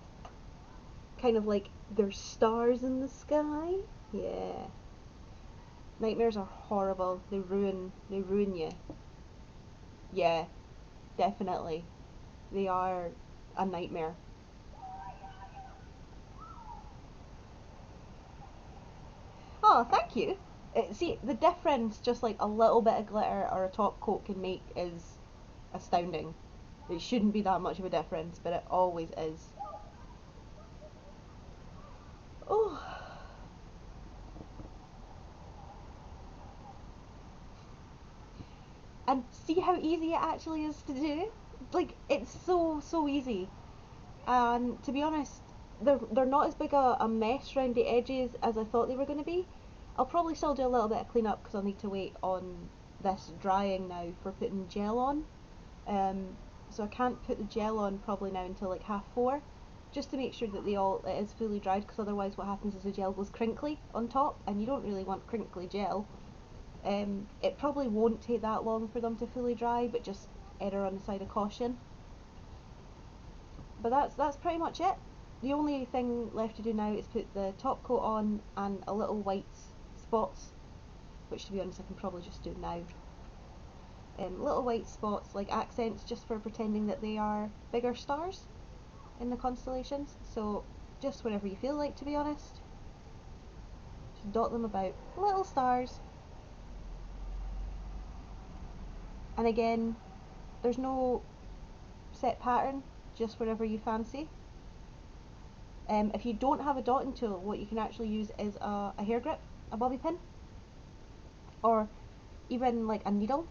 kind of like there's stars in the sky. Yeah, nightmares are horrible. They ruin you. Yeah, definitely, they are a nightmare. Oh, thank you. See, the difference just like a little bit of glitter or a top coat can make is astounding. It shouldn't be that much of a difference, but it always is. Oh, and see how easy it actually is to do. Like, it's so easy. And to be honest, they're not as big a mess around the edges as I thought they were going to be. I'll probably still do a little bit of clean up because I'll need to wait on this drying now for putting gel on. So I can't put the gel on probably now until like 4:30, just to make sure that it is fully dried, because otherwise what happens is the gel goes crinkly on top, and you don't really want crinkly gel. It probably won't take that long for them to fully dry, but just err on the side of caution. But that's pretty much it. The only thing left to do now is put the top coat on and a little white spots, which to be honest I can probably just do now. Little white spots like accents, just for pretending that they are bigger stars in the constellations. So just whenever you feel like, to be honest, just dot them about. Little stars. And again, there's no set pattern, just wherever you fancy. If you don't have a dotting tool, what you can actually use is a hair grip, a bobby pin, or even like a needle,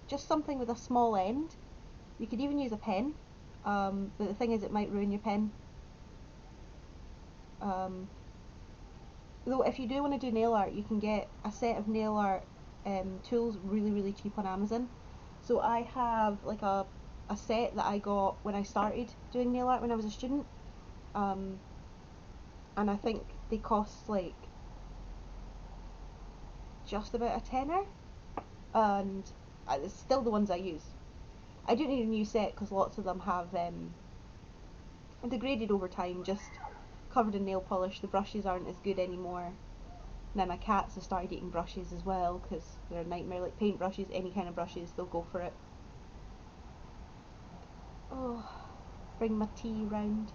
just something with a small end. You could even use a pen, but the thing is it might ruin your pen. Though if you do want to do nail art, you can get a set of nail art tools really cheap on Amazon. So I have like a set that I got when I started doing nail art when I was a student, and I think they cost like just about a tenner, and it's still the ones I use. I do need a new set because lots of them have degraded over time, just covered in nail polish. The brushes aren't as good anymore. Now my cats have started eating brushes as well because they're a nightmare. Like paint brushes, any kind of brushes, they'll go for it. Oh, bring my tea round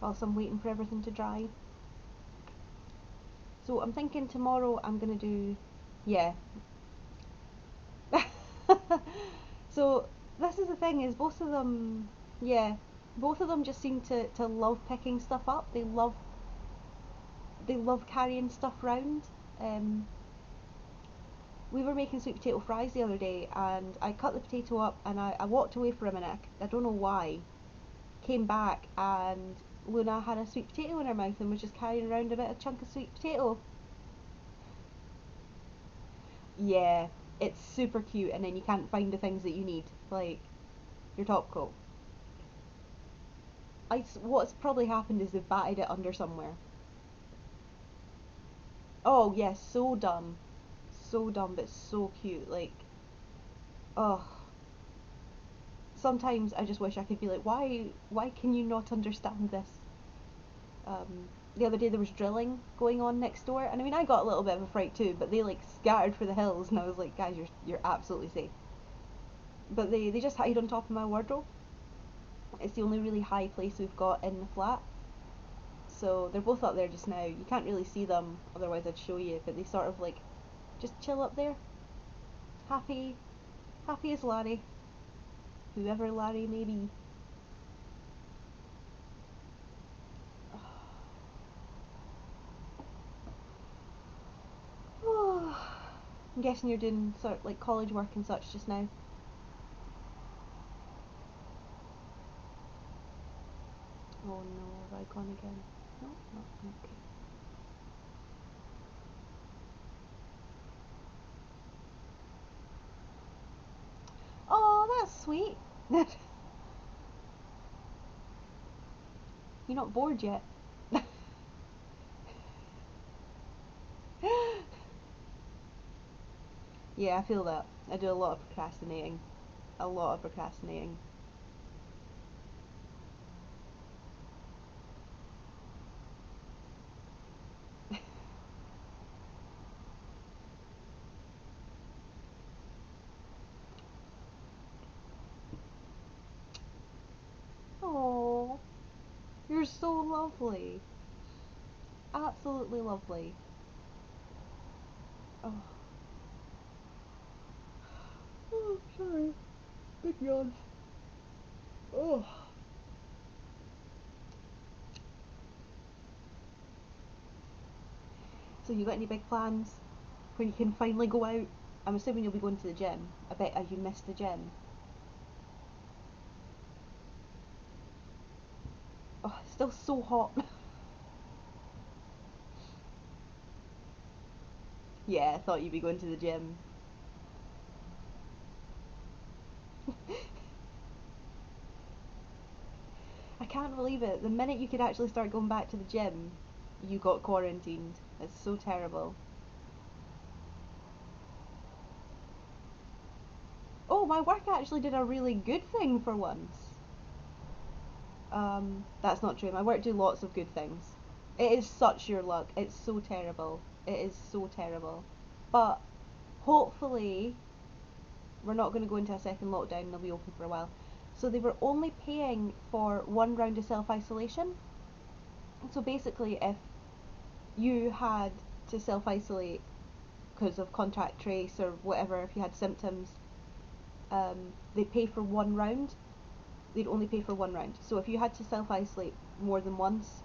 whilst I'm waiting for everything to dry. So I'm thinking tomorrow I'm gonna do, yeah. So this is the thing, is both of them, yeah, both of them just seem to love picking stuff up. They love carrying stuff round. Um, we were making sweet potato fries the other day, and I cut the potato up, and I walked away for a minute. I don't know why. Came back, and Luna had a sweet potato in her mouth and was just carrying around a bit of chunk of sweet potato. Yeah, it's super cute, and then you can't find the things that you need, like your top coat. What's probably happened is they've batted it under somewhere. Oh yes, so dumb, but so cute. Like, oh, sometimes I just wish I could be like, why can you not understand this? The other day there was drilling going on next door, and I mean I got a little bit of a fright too, but they like scattered for the hills, and I was like, guys, you're absolutely safe. But they just hide on top of my wardrobe. It's the only really high place we've got in the flat. So they're both up there just now. You can't really see them, otherwise I'd show you, but they sort of like just chill up there. Happy, happy as Larry. Whoever Larry may be. I'm guessing you're doing sort of like college work and such just now. Oh no, have I gone again? No, not okay. Oh, that's sweet. You're not bored yet. Yeah, I feel that. I do a lot of procrastinating. A lot of procrastinating. Oh, you're so lovely. Absolutely lovely. Oh, oh sorry. Big yawn. Oh. So you got any big plans when you can finally go out? I'm assuming you'll be going to the gym. I bet you missed the gym. Oh, it's still so hot. Yeah, I thought you'd be going to the gym. I can't believe it. The minute you could actually start going back to the gym, you got quarantined. It's so terrible. Oh, my work actually did a really good thing for once. That's not true. My work do lots of good things. It is such your luck. It's so terrible. It is so terrible. But hopefully we're not going to go into a second lockdown and they'll be open for a while. So they were only paying for one round of self-isolation. So basically if you had to self-isolate because of contact trace or whatever, if you had symptoms, they pay for one round. They'd only pay for one round. So if you had to self-isolate more than once,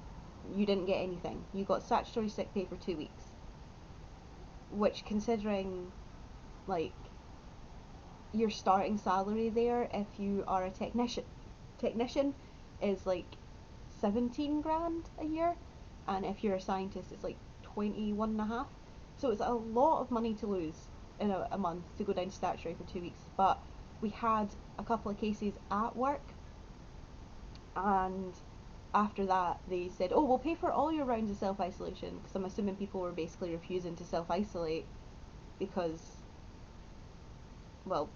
you didn't get anything. You got statutory sick pay for 2 weeks. Which, considering, like, your starting salary there, if you are a technician is like 17 grand a year, and if you're a scientist, it's like 21 and a half. So it's a lot of money to lose in a month to go down to statutory for 2 weeks. But we had a couple of cases at work, and after that they said, oh, we'll pay for all your rounds of self-isolation, because I'm assuming people were basically refusing to self-isolate because, well,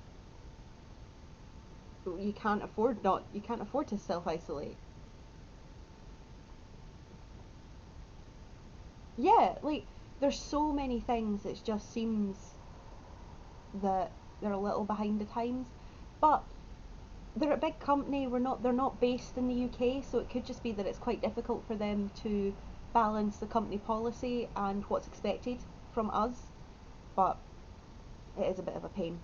you can't afford to self-isolate. Yeah, like there's so many things it just seems that they're a little behind the times. But they're a big company. They're not based in the UK, so it could just be that it's quite difficult for them to balance the company policy and what's expected from us. But it is a bit of a pain.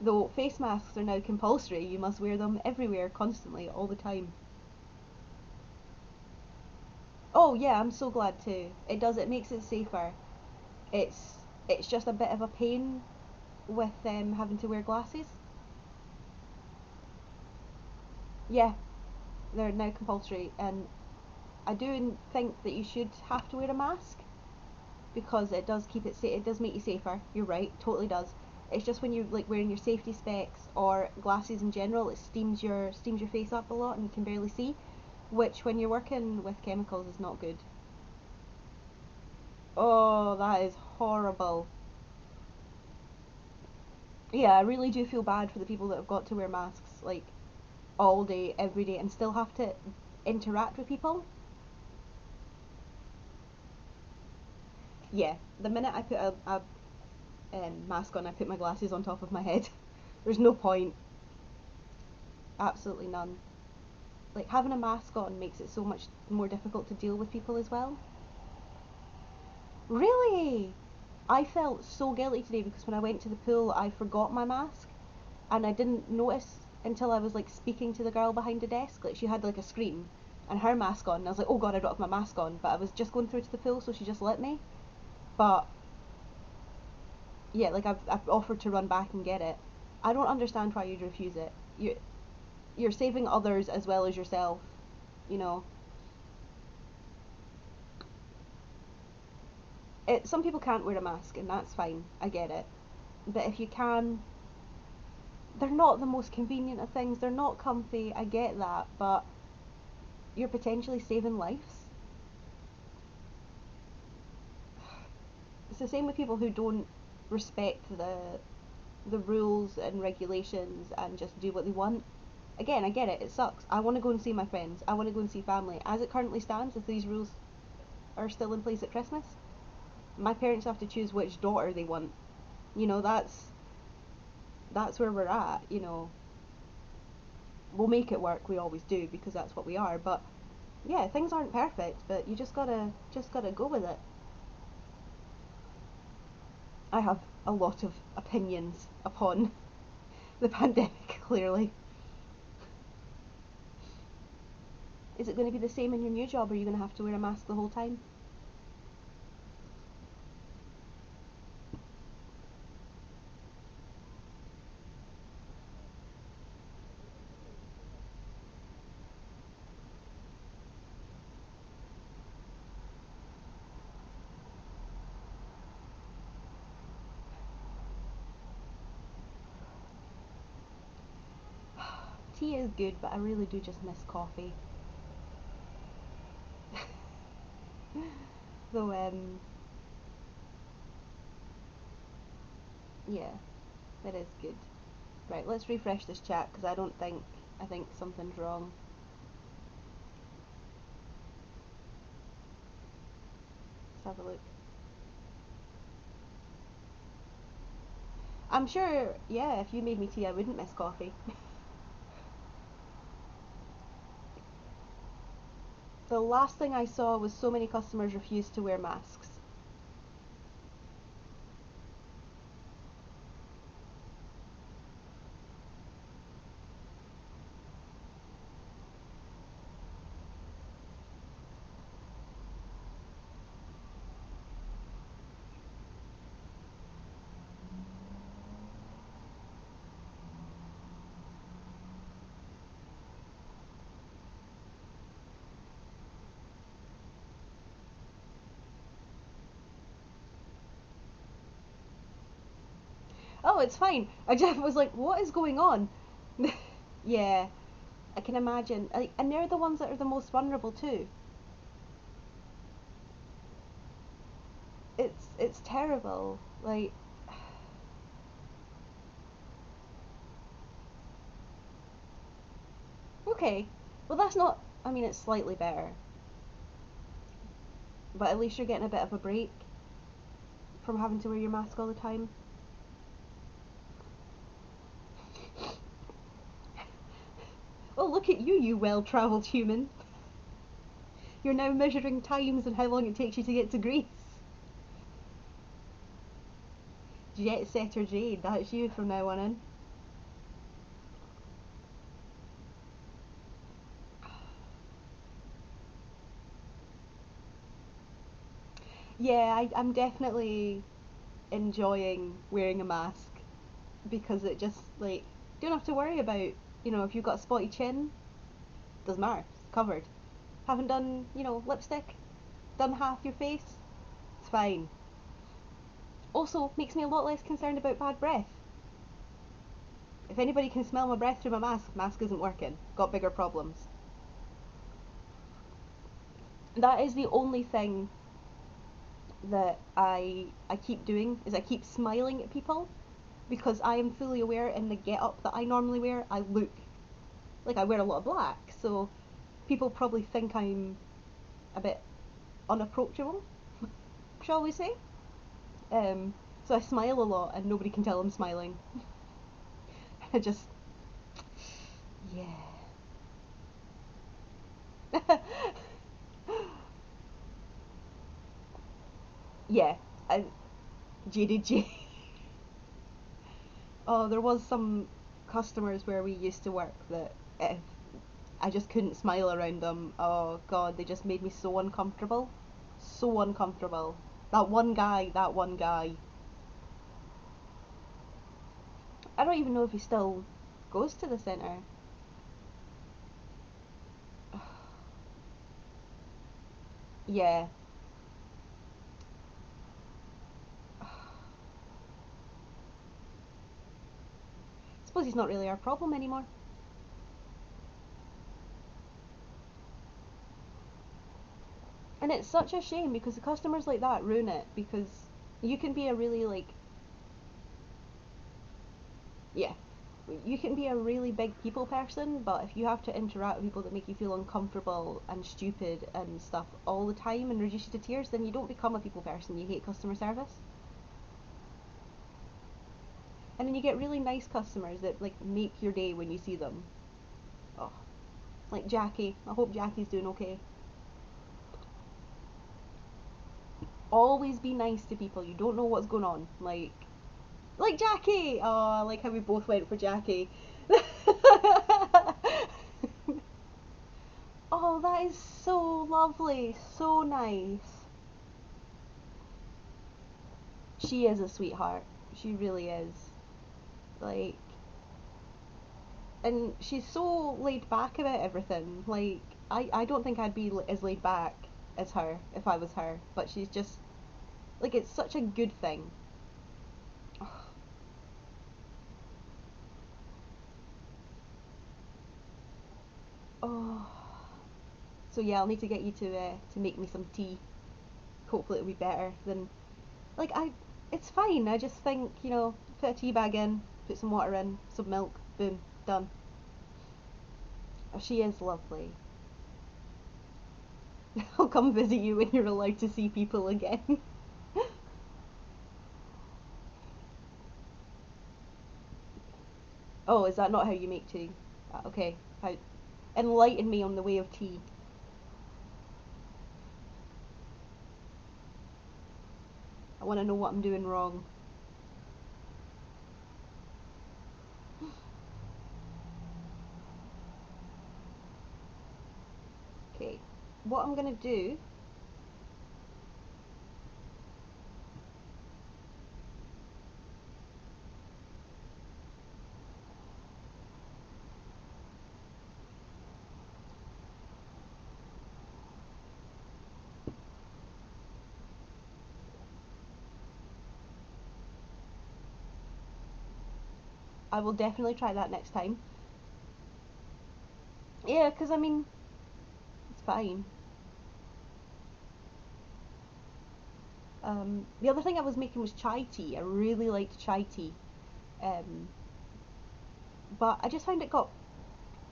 Though face masks are now compulsory, you must wear them everywhere, constantly, all the time. Oh yeah, I'm so glad too. It does. It makes it safer. It's just a bit of a pain with having to wear glasses. Yeah, they're now compulsory, and I do think that you should have to wear a mask because it does keep it safe. It does make you safer. You're right, totally does. It's just when you're like wearing your safety specs or glasses in general, it steams your face up a lot, and you can barely see. Which, when you're working with chemicals, is not good. Oh, that is horrible. Yeah, I really do feel bad for the people that have got to wear masks like all day, every day, and still have to interact with people. Yeah, the minute I put a mask on, I put my glasses on top of my head. There's no point, absolutely none. Like having a mask on makes it so much more difficult to deal with people as well. Really? I felt so guilty today because when I went to the pool, I forgot my mask and I didn't notice until I was like speaking to the girl behind the desk. Like she had like a screen and her mask on, and I was like, oh god, I don't have my mask on. But I was just going through to the pool, so she just let me. But yeah, like I've offered to run back and get it. I don't understand why you'd refuse it. You're saving others as well as yourself, you know. Some people can't wear a mask and that's fine. I get it. But if you can, they're not the most convenient of things. They're not comfy. I get that, but you're potentially saving lives. It's the same with people who don't respect the rules and regulations and just do what they want. Again, I get it. It sucks. I want to go and see my friends. I want to go and see family. As it currently stands, if these rules are still in place at Christmas, my parents have to choose which daughter they want. You know, that's where we're at. You know, we'll make it work. We always do because that's what we are. But yeah, things aren't perfect, but you just gotta go with it. I have a lot of opinions upon the pandemic. Clearly, is it going to be the same in your new job? Or are you going to have to wear a mask the whole time? Tea is good, but I really do just miss coffee. Though, yeah, it is good. Right, let's refresh this chat because I think something's wrong. Let's have a look. I'm sure, yeah, if you made me tea, I wouldn't miss coffee. The last thing I saw was so many customers refused to wear masks. Oh, it's fine. I just was like, what is going on? Yeah, I can imagine. Like, and they're the ones that are the most vulnerable too. It's terrible. Like, okay, Well, that's not. I mean, it's slightly better, but at least you're getting a bit of a break from having to wear your mask all the time. Oh, look at you, you well-travelled human. You're now measuring times and how long it takes you to get to Greece. Jet setter Jade, that's you from now on in. Yeah, I'm definitely enjoying wearing a mask because it just like don't have to worry about if you've got a spotty chin, doesn't matter, it's covered. Haven't done lipstick, done half your face, it's fine. Also makes me a lot less concerned about bad breath. If anybody can smell my breath through my mask isn't working. Got bigger problems. That is the only thing that I keep doing is I keep smiling at people because I am fully aware in the get up that I normally wear I look like I wear a lot of black, so people probably think I'm a bit unapproachable, shall we say? Um, so I smile a lot and nobody can tell I'm smiling. I just yeah. Yeah, I jaded J. Oh, there was some customers where we used to work that if I just couldn't smile around them. Oh god, they just made me so uncomfortable. So uncomfortable. That one guy. I don't even know if he still goes to the centre. Yeah. I suppose he's not really our problem anymore. And it's such a shame because the customers like that ruin it because you can be a really yeah, you can be a really big people person, but if you have to interact with people that make you feel uncomfortable and stupid and stuff all the time and reduce you to tears, then you don't become a people person. You hate customer service. And then you get really nice customers that like make your day when you see them. Oh, like Jackie. I hope Jackie's doing okay. Always be nice to people. You don't know what's going on. Like Jackie. Oh, I like how we both went for Jackie. Oh, that is so lovely. So nice. She is a sweetheart. She really is. Like, and she's so laid back about everything. Like, I don't think I'd be as laid back as her if I was her. But she's just like it's such a good thing. Oh, so yeah, I'll need to get you to make me some tea. Hopefully it'll be better than like I. It's fine. I just think put a tea bag in, put some water in, some milk, boom, done. Oh, she is lovely. I'll come visit you when you're allowed to see people again. Oh, is that not how you make tea? Okay, how, enlighten me on the way of tea. I want to know what I'm doing wrong. Okay, what I'm gonna do, I will definitely try that next time. Yeah, because I mean, it's fine. The other thing I was making was chai tea. I really liked chai tea, um, but I just found it got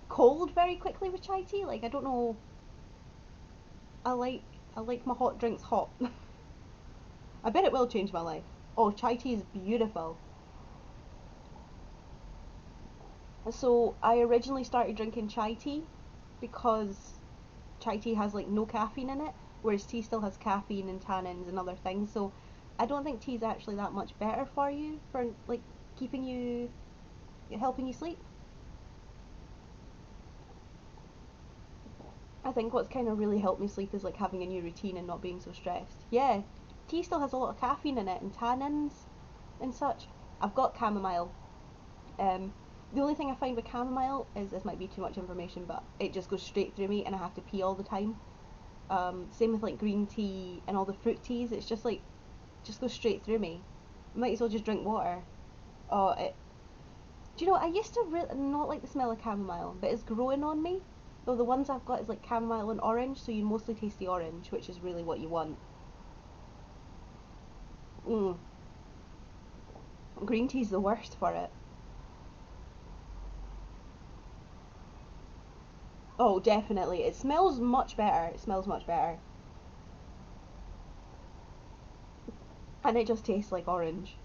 cold very quickly with chai tea. Like, I don't know. I like I like my hot drinks hot. I bet it will change my life. Oh, chai tea is beautiful. So I originally started drinking chai tea because chai tea has like no caffeine in it, whereas tea still has caffeine and tannins and other things. So I don't think tea is actually that much better for you for like keeping you, helping you sleep. I think what's kind of really helped me sleep is like having a new routine and not being so stressed. Yeah, tea still has a lot of caffeine in it and tannins and such. I've got chamomile. Um, the only thing I find with chamomile is this might be too much information, but it just goes straight through me and I have to pee all the time. Same with like green tea and all the fruit teas. It's just like just goes straight through me. Might as well just drink water. Oh, do you know? I used to not like the smell of chamomile, but it's growing on me. Though the ones I've got is like chamomile and orange, so you mostly taste the orange, which is really what you want. Mm. Green tea's the worst for it. Oh, definitely. It smells much better. It smells much better. And it just tastes like orange.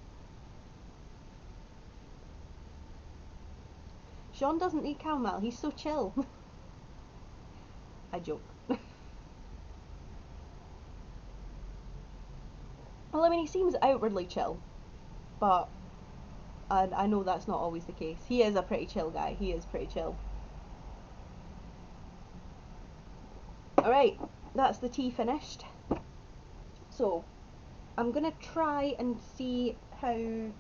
Sean doesn't need chamomile. He's so chill. I joke. Well, I mean, he seems outwardly chill, but I know that's not always the case. He is a pretty chill guy. He is pretty chill. Alright, that's the tea finished. So, I'm gonna try and see how...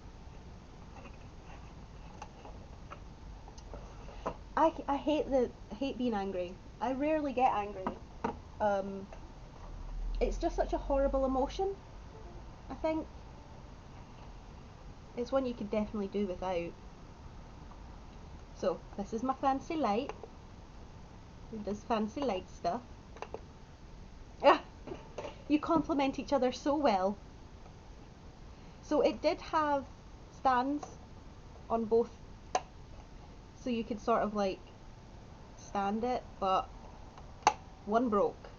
I hate being angry. I rarely get angry. Um, it's just such a horrible emotion, I think. It's one you could definitely do without. So, this is my fancy light. It does fancy light stuff. Ah, you complement each other so well. So it did have stands on both, so you could sort of like stand it, but one broke.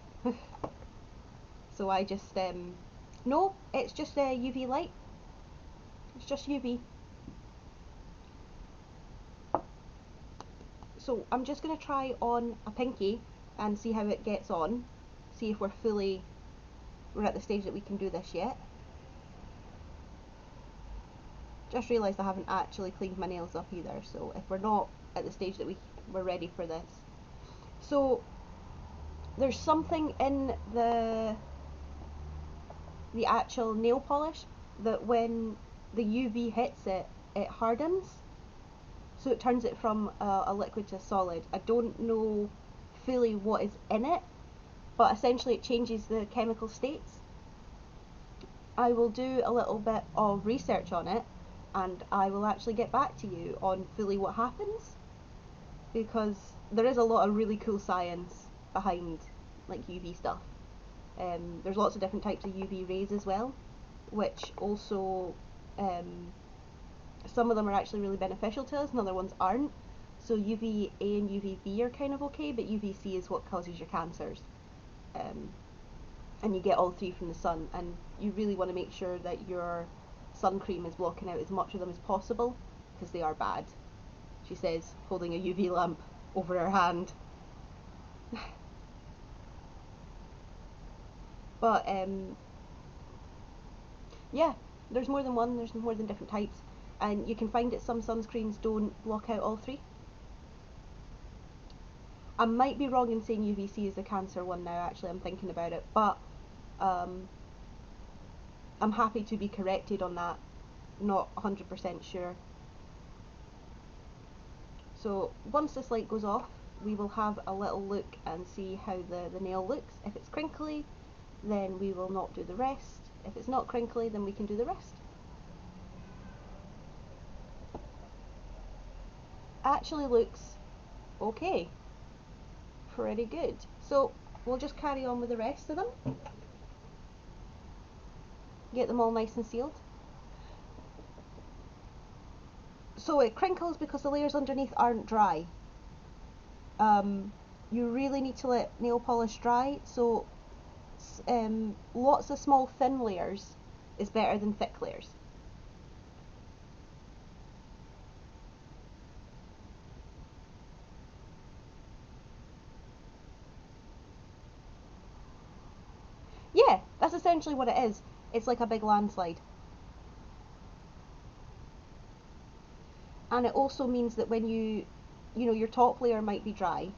So I just, no, it's just a UV light. It's just UV. So I'm just going to try on a pinky and see how it gets on. See if we're at the stage that we can do this yet. Just realised I haven't actually cleaned my nails up either, so if we're not at the stage that we're ready for this. So there's something in the actual nail polish that when the UV hits it, it hardens. So it turns it from a liquid to a solid. I don't know fully what is in it, but essentially it changes the chemical states. I will do a little bit of research on it and I will actually get back to you on fully what happens, because there is a lot of really cool science behind like UV stuff. There's lots of different types of UV rays as well, which also some of them are actually really beneficial to us and other ones aren't. So UVA and UVB are kind of okay, but UVC is what causes your cancers. And you get all three from the sun, and you really want to make sure that your sun cream is blocking out as much of them as possible, because they are bad. She says, holding a UV lamp over her hand. But yeah, there's more than one, there's more than different types, and you can find that some sunscreens don't block out all three. I might be wrong in saying UVC is the cancer one now, actually, I'm thinking about it, but um, I'm happy to be corrected on that, not 100% sure. So once this light goes off, we will have a little look and see how the nail looks. If it's crinkly, then we will not do the rest. If it's not crinkly, then we can do the rest. Actually looks okay. Pretty good. So we'll just carry on with the rest of them. Get them all nice and sealed. So it crinkles because the layers underneath aren't dry. You really need to let nail polish dry, so lots of small thin layers is better than thick layers. Yeah, that's essentially what it is. It's like a big landslide. And it also means that when your top layer might be dry,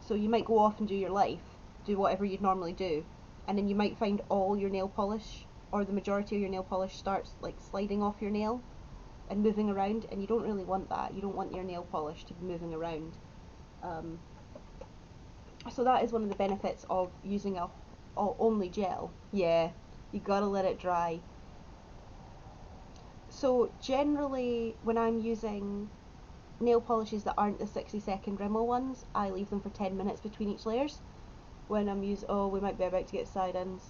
so you might go off and do your life, do whatever you'd normally do, and then you might find all your nail polish, or the majority of your nail polish, starts like sliding off your nail and moving around, and you don't really want that. You don't want your nail polish to be moving around. Um, so that is one of the benefits of using a only gel. Yeah, you gotta let it dry. So generally, when I'm using nail polishes that aren't the 60-second Rimmel ones, I leave them for 10 minutes between each layers. When I'm oh, we might be about to get sirens.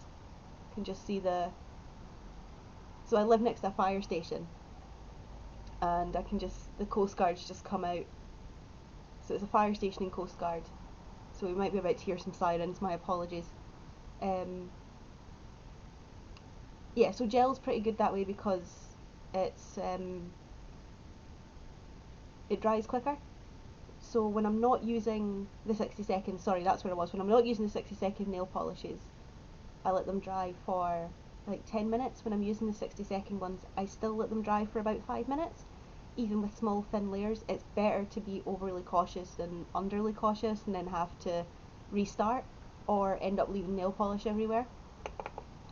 You can just see so I live next to a fire station, and I can the Coast Guard's just come out. So it's a fire station in Coast Guard. So we might be about to hear some sirens, my apologies. Um, yeah, so gel's pretty good that way because it's it dries quicker. So when I'm not using the 60 seconds, sorry, that's where I was. When I'm not using the 60-second nail polishes, I let them dry for like 10 minutes. When I'm using the 60-second ones, I still let them dry for about 5 minutes. Even with small thin layers, it's better to be overly cautious than underly cautious and then have to restart or end up leaving nail polish everywhere.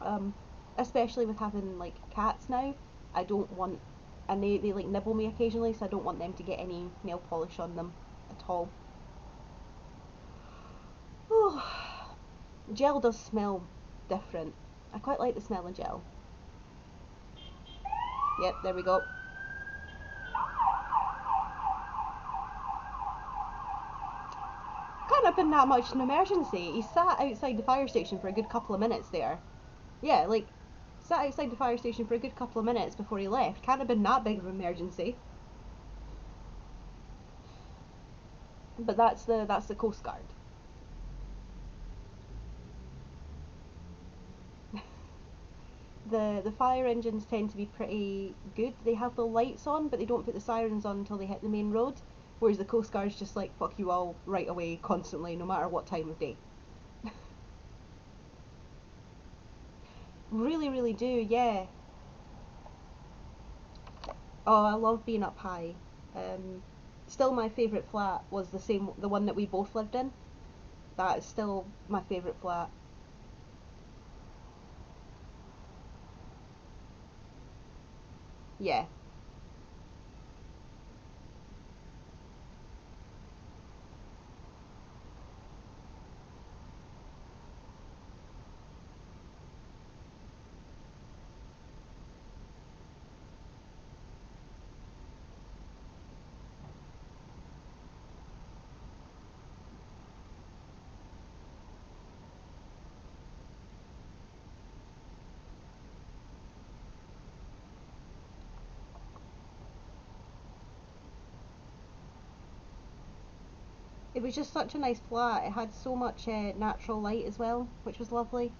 Um, Especially with having like cats now, I don't want, and they like nibble me occasionally, so I don't want them to get any nail polish on them at all. Oh, gel does smell different. I quite like the smell of gel. Yep, there we go. Can't have been that much an emergency. He sat outside the fire station for a good couple of minutes there. Yeah, like, sat outside the fire station for a good couple of minutes before he left. Can't have been that big of an emergency. But that's the Coast Guard. The fire engines tend to be pretty good. They have the lights on, but they don't put the sirens on until they hit the main road. Whereas the Coast Guard's just like fuck you all right away, constantly, no matter what time of day. Really, really do, yeah. Oh, I love being up high. Um, Still, my favourite flat was the one that we both lived in. That is still my favourite flat. Yeah, it was just such a nice flat. It had so much natural light as well, which was lovely.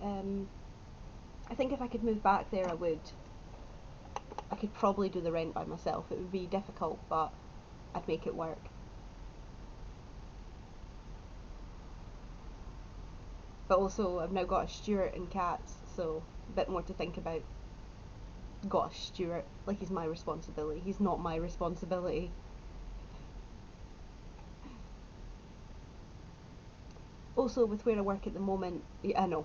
Um, I think if I could move back there, I would. I could probably do the rent by myself. It would be difficult, but I'd make it work. But also, I've now got a Stuart and cats, so a bit more to think about. Got a Stuart, like he's my responsibility. He's not my responsibility. Also, with where I work at the moment, yeah, I know.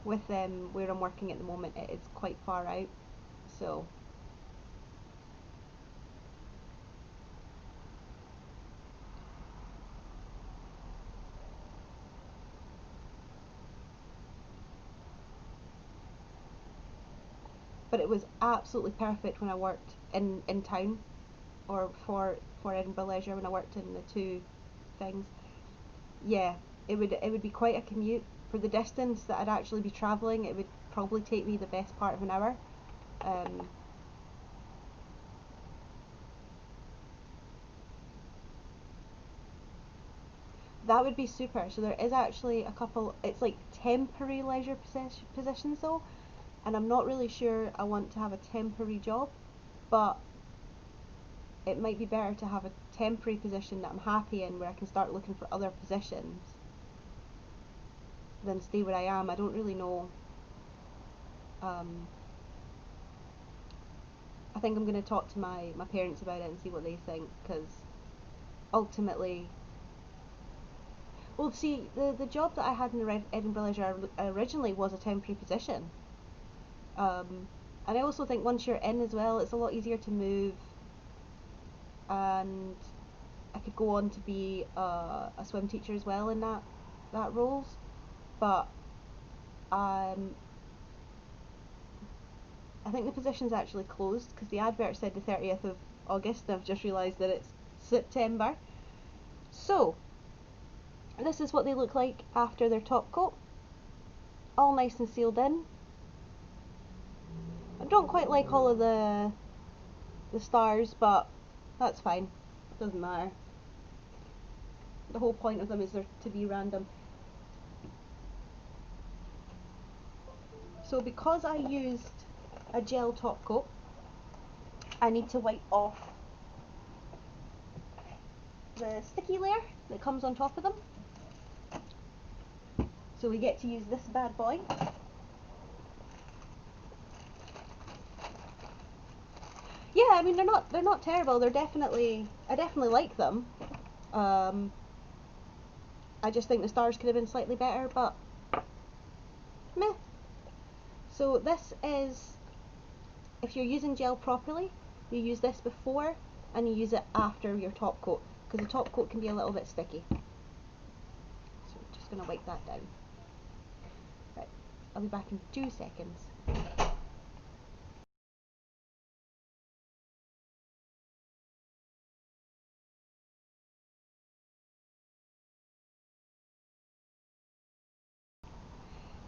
With where I'm working at the moment, it is quite far out. So, but it was absolutely perfect when I worked in town, or for Edinburgh Leisure when I worked in the two things. Yeah, it would be quite a commute for the distance that I'd actually be travelling. It would probably take me the best part of an hour. Um, That would be super. So there is actually a couple, it's like temporary leisure positions though, and I'm not really sure I want to have a temporary job, but it might be better to have a temporary position that I'm happy in where I can start looking for other positions than stay where I am. I don't really know. Um, I think I'm going to talk to my parents about it and see what they think, because ultimately, well, see, the job that I had in the Edinburgh Leisure originally was a temporary position. Um, and I also think once you're in as well, it's a lot easier to move, and I could go on to be a swim teacher as well in that roles. But um, I think the position's actually closed because the advert said the 30th of August, and I've just realised that it's September. So this is what they look like after their top coat, all nice and sealed in. I don't quite like all of the stars, but that's fine. Doesn't matter. The whole point of them is they're to be random. So because I used a gel top coat, I need to wipe off the sticky layer that comes on top of them. So we get to use this bad boy. Yeah, I mean they're not terrible. I definitely like them. Um, I just think the stars could have been slightly better, but meh. So this is, if you're using gel properly, you use this before and you use it after your top coat, because the top coat can be a little bit sticky. So I'm just going to wipe that down. Right, I'll be back in 2 seconds.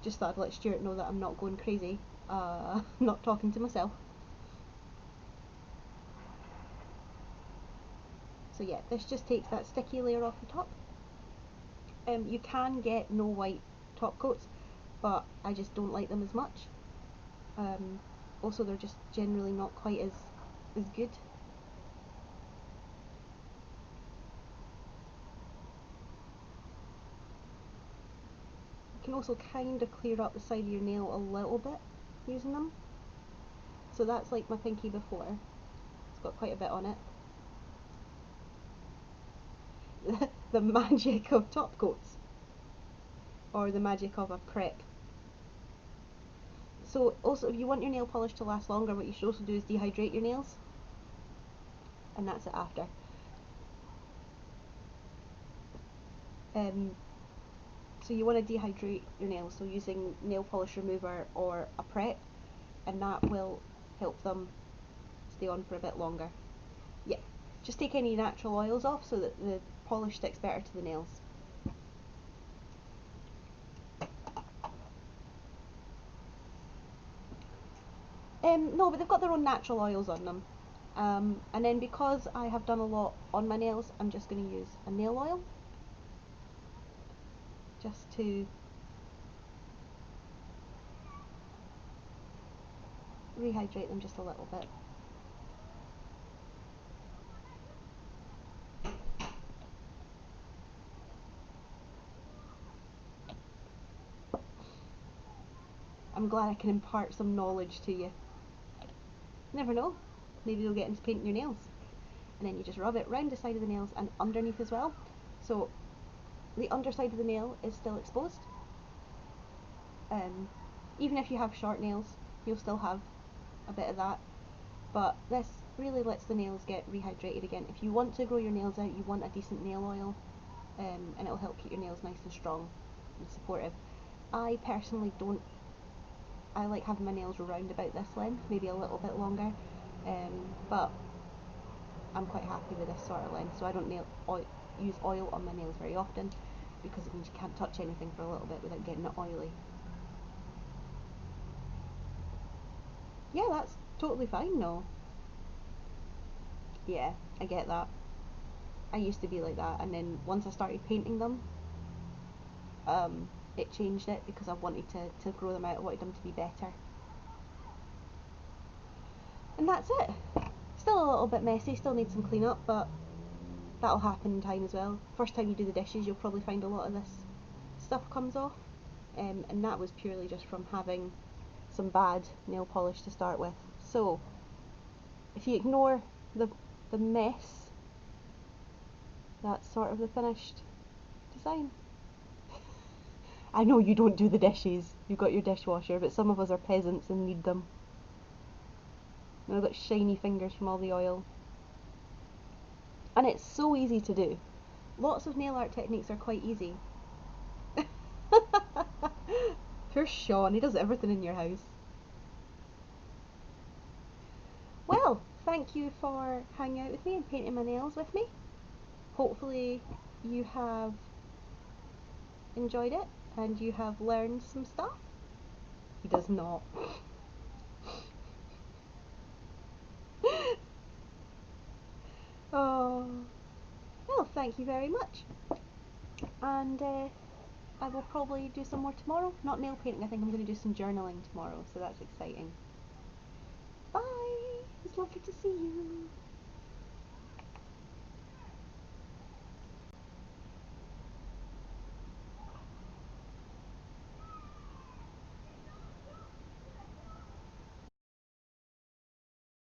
Just thought I'd let Stuart know that I'm not going crazy, not talking to myself. So yeah, this just takes that sticky layer off the top. You can get no white top coats, but I just don't like them as much. Also, they're just generally not quite as good. You can also kind of clear up the side of your nail a little bit using them. So that's like my pinky before. It's got quite a bit on it. The magic of top coats, or the magic of a prep. So also, if you want your nail polish to last longer, what you should also do is dehydrate your nails, and that's it after. So you want to dehydrate your nails, so using nail polish remover or a prep, and that will help them stay on for a bit longer. Yeah, just take any natural oils off so that the polish sticks better to the nails. No, but they've got their own natural oils on them. And then because I have done a lot on my nails, I'm just going to use a nail oil just to rehydrate them just a little bit. I'm glad I can impart some knowledge to you. Never know, maybe you'll get into painting your nails. And then you just rub it round the side of the nails and underneath as well. So the underside of the nail is still exposed. Even if you have short nails, you'll still have a bit of that. But this really lets the nails get rehydrated again. If you want to grow your nails out, you want a decent nail oil, and it'll help keep your nails nice and strong and supportive. I personally don't. I like having my nails around about this length, maybe a little bit longer, but I'm quite happy with this sort of length. So I don't use oil on my nails very often, because it means you can't touch anything for a little bit without getting it oily. Yeah, that's totally fine. No. Yeah, I get that. I used to be like that, and then once I started painting them, it changed it because I wanted to grow them out. I wanted them to be better. And that's it. Still a little bit messy, still need some clean up, but that'll happen in time as well. First time you do the dishes, you'll probably find a lot of this stuff comes off, and that was purely just from having some bad nail polish to start with. So if you ignore the mess, that's sort of the finished design. I know you don't do the dishes, you've got your dishwasher, but some of us are peasants and need them. And I've got shiny fingers from all the oil. And it's so easy to do. Lots of nail art techniques are quite easy. Poor Sean, he does everything in your house. Well, thank you for hanging out with me and painting my nails with me. Hopefully you have enjoyed it and you have learned some stuff. He does not. Oh, well, thank you very much. And I will probably do some more tomorrow. Not nail painting, I think I'm going to do some journaling tomorrow, so that's exciting. Bye! It's lovely to see you.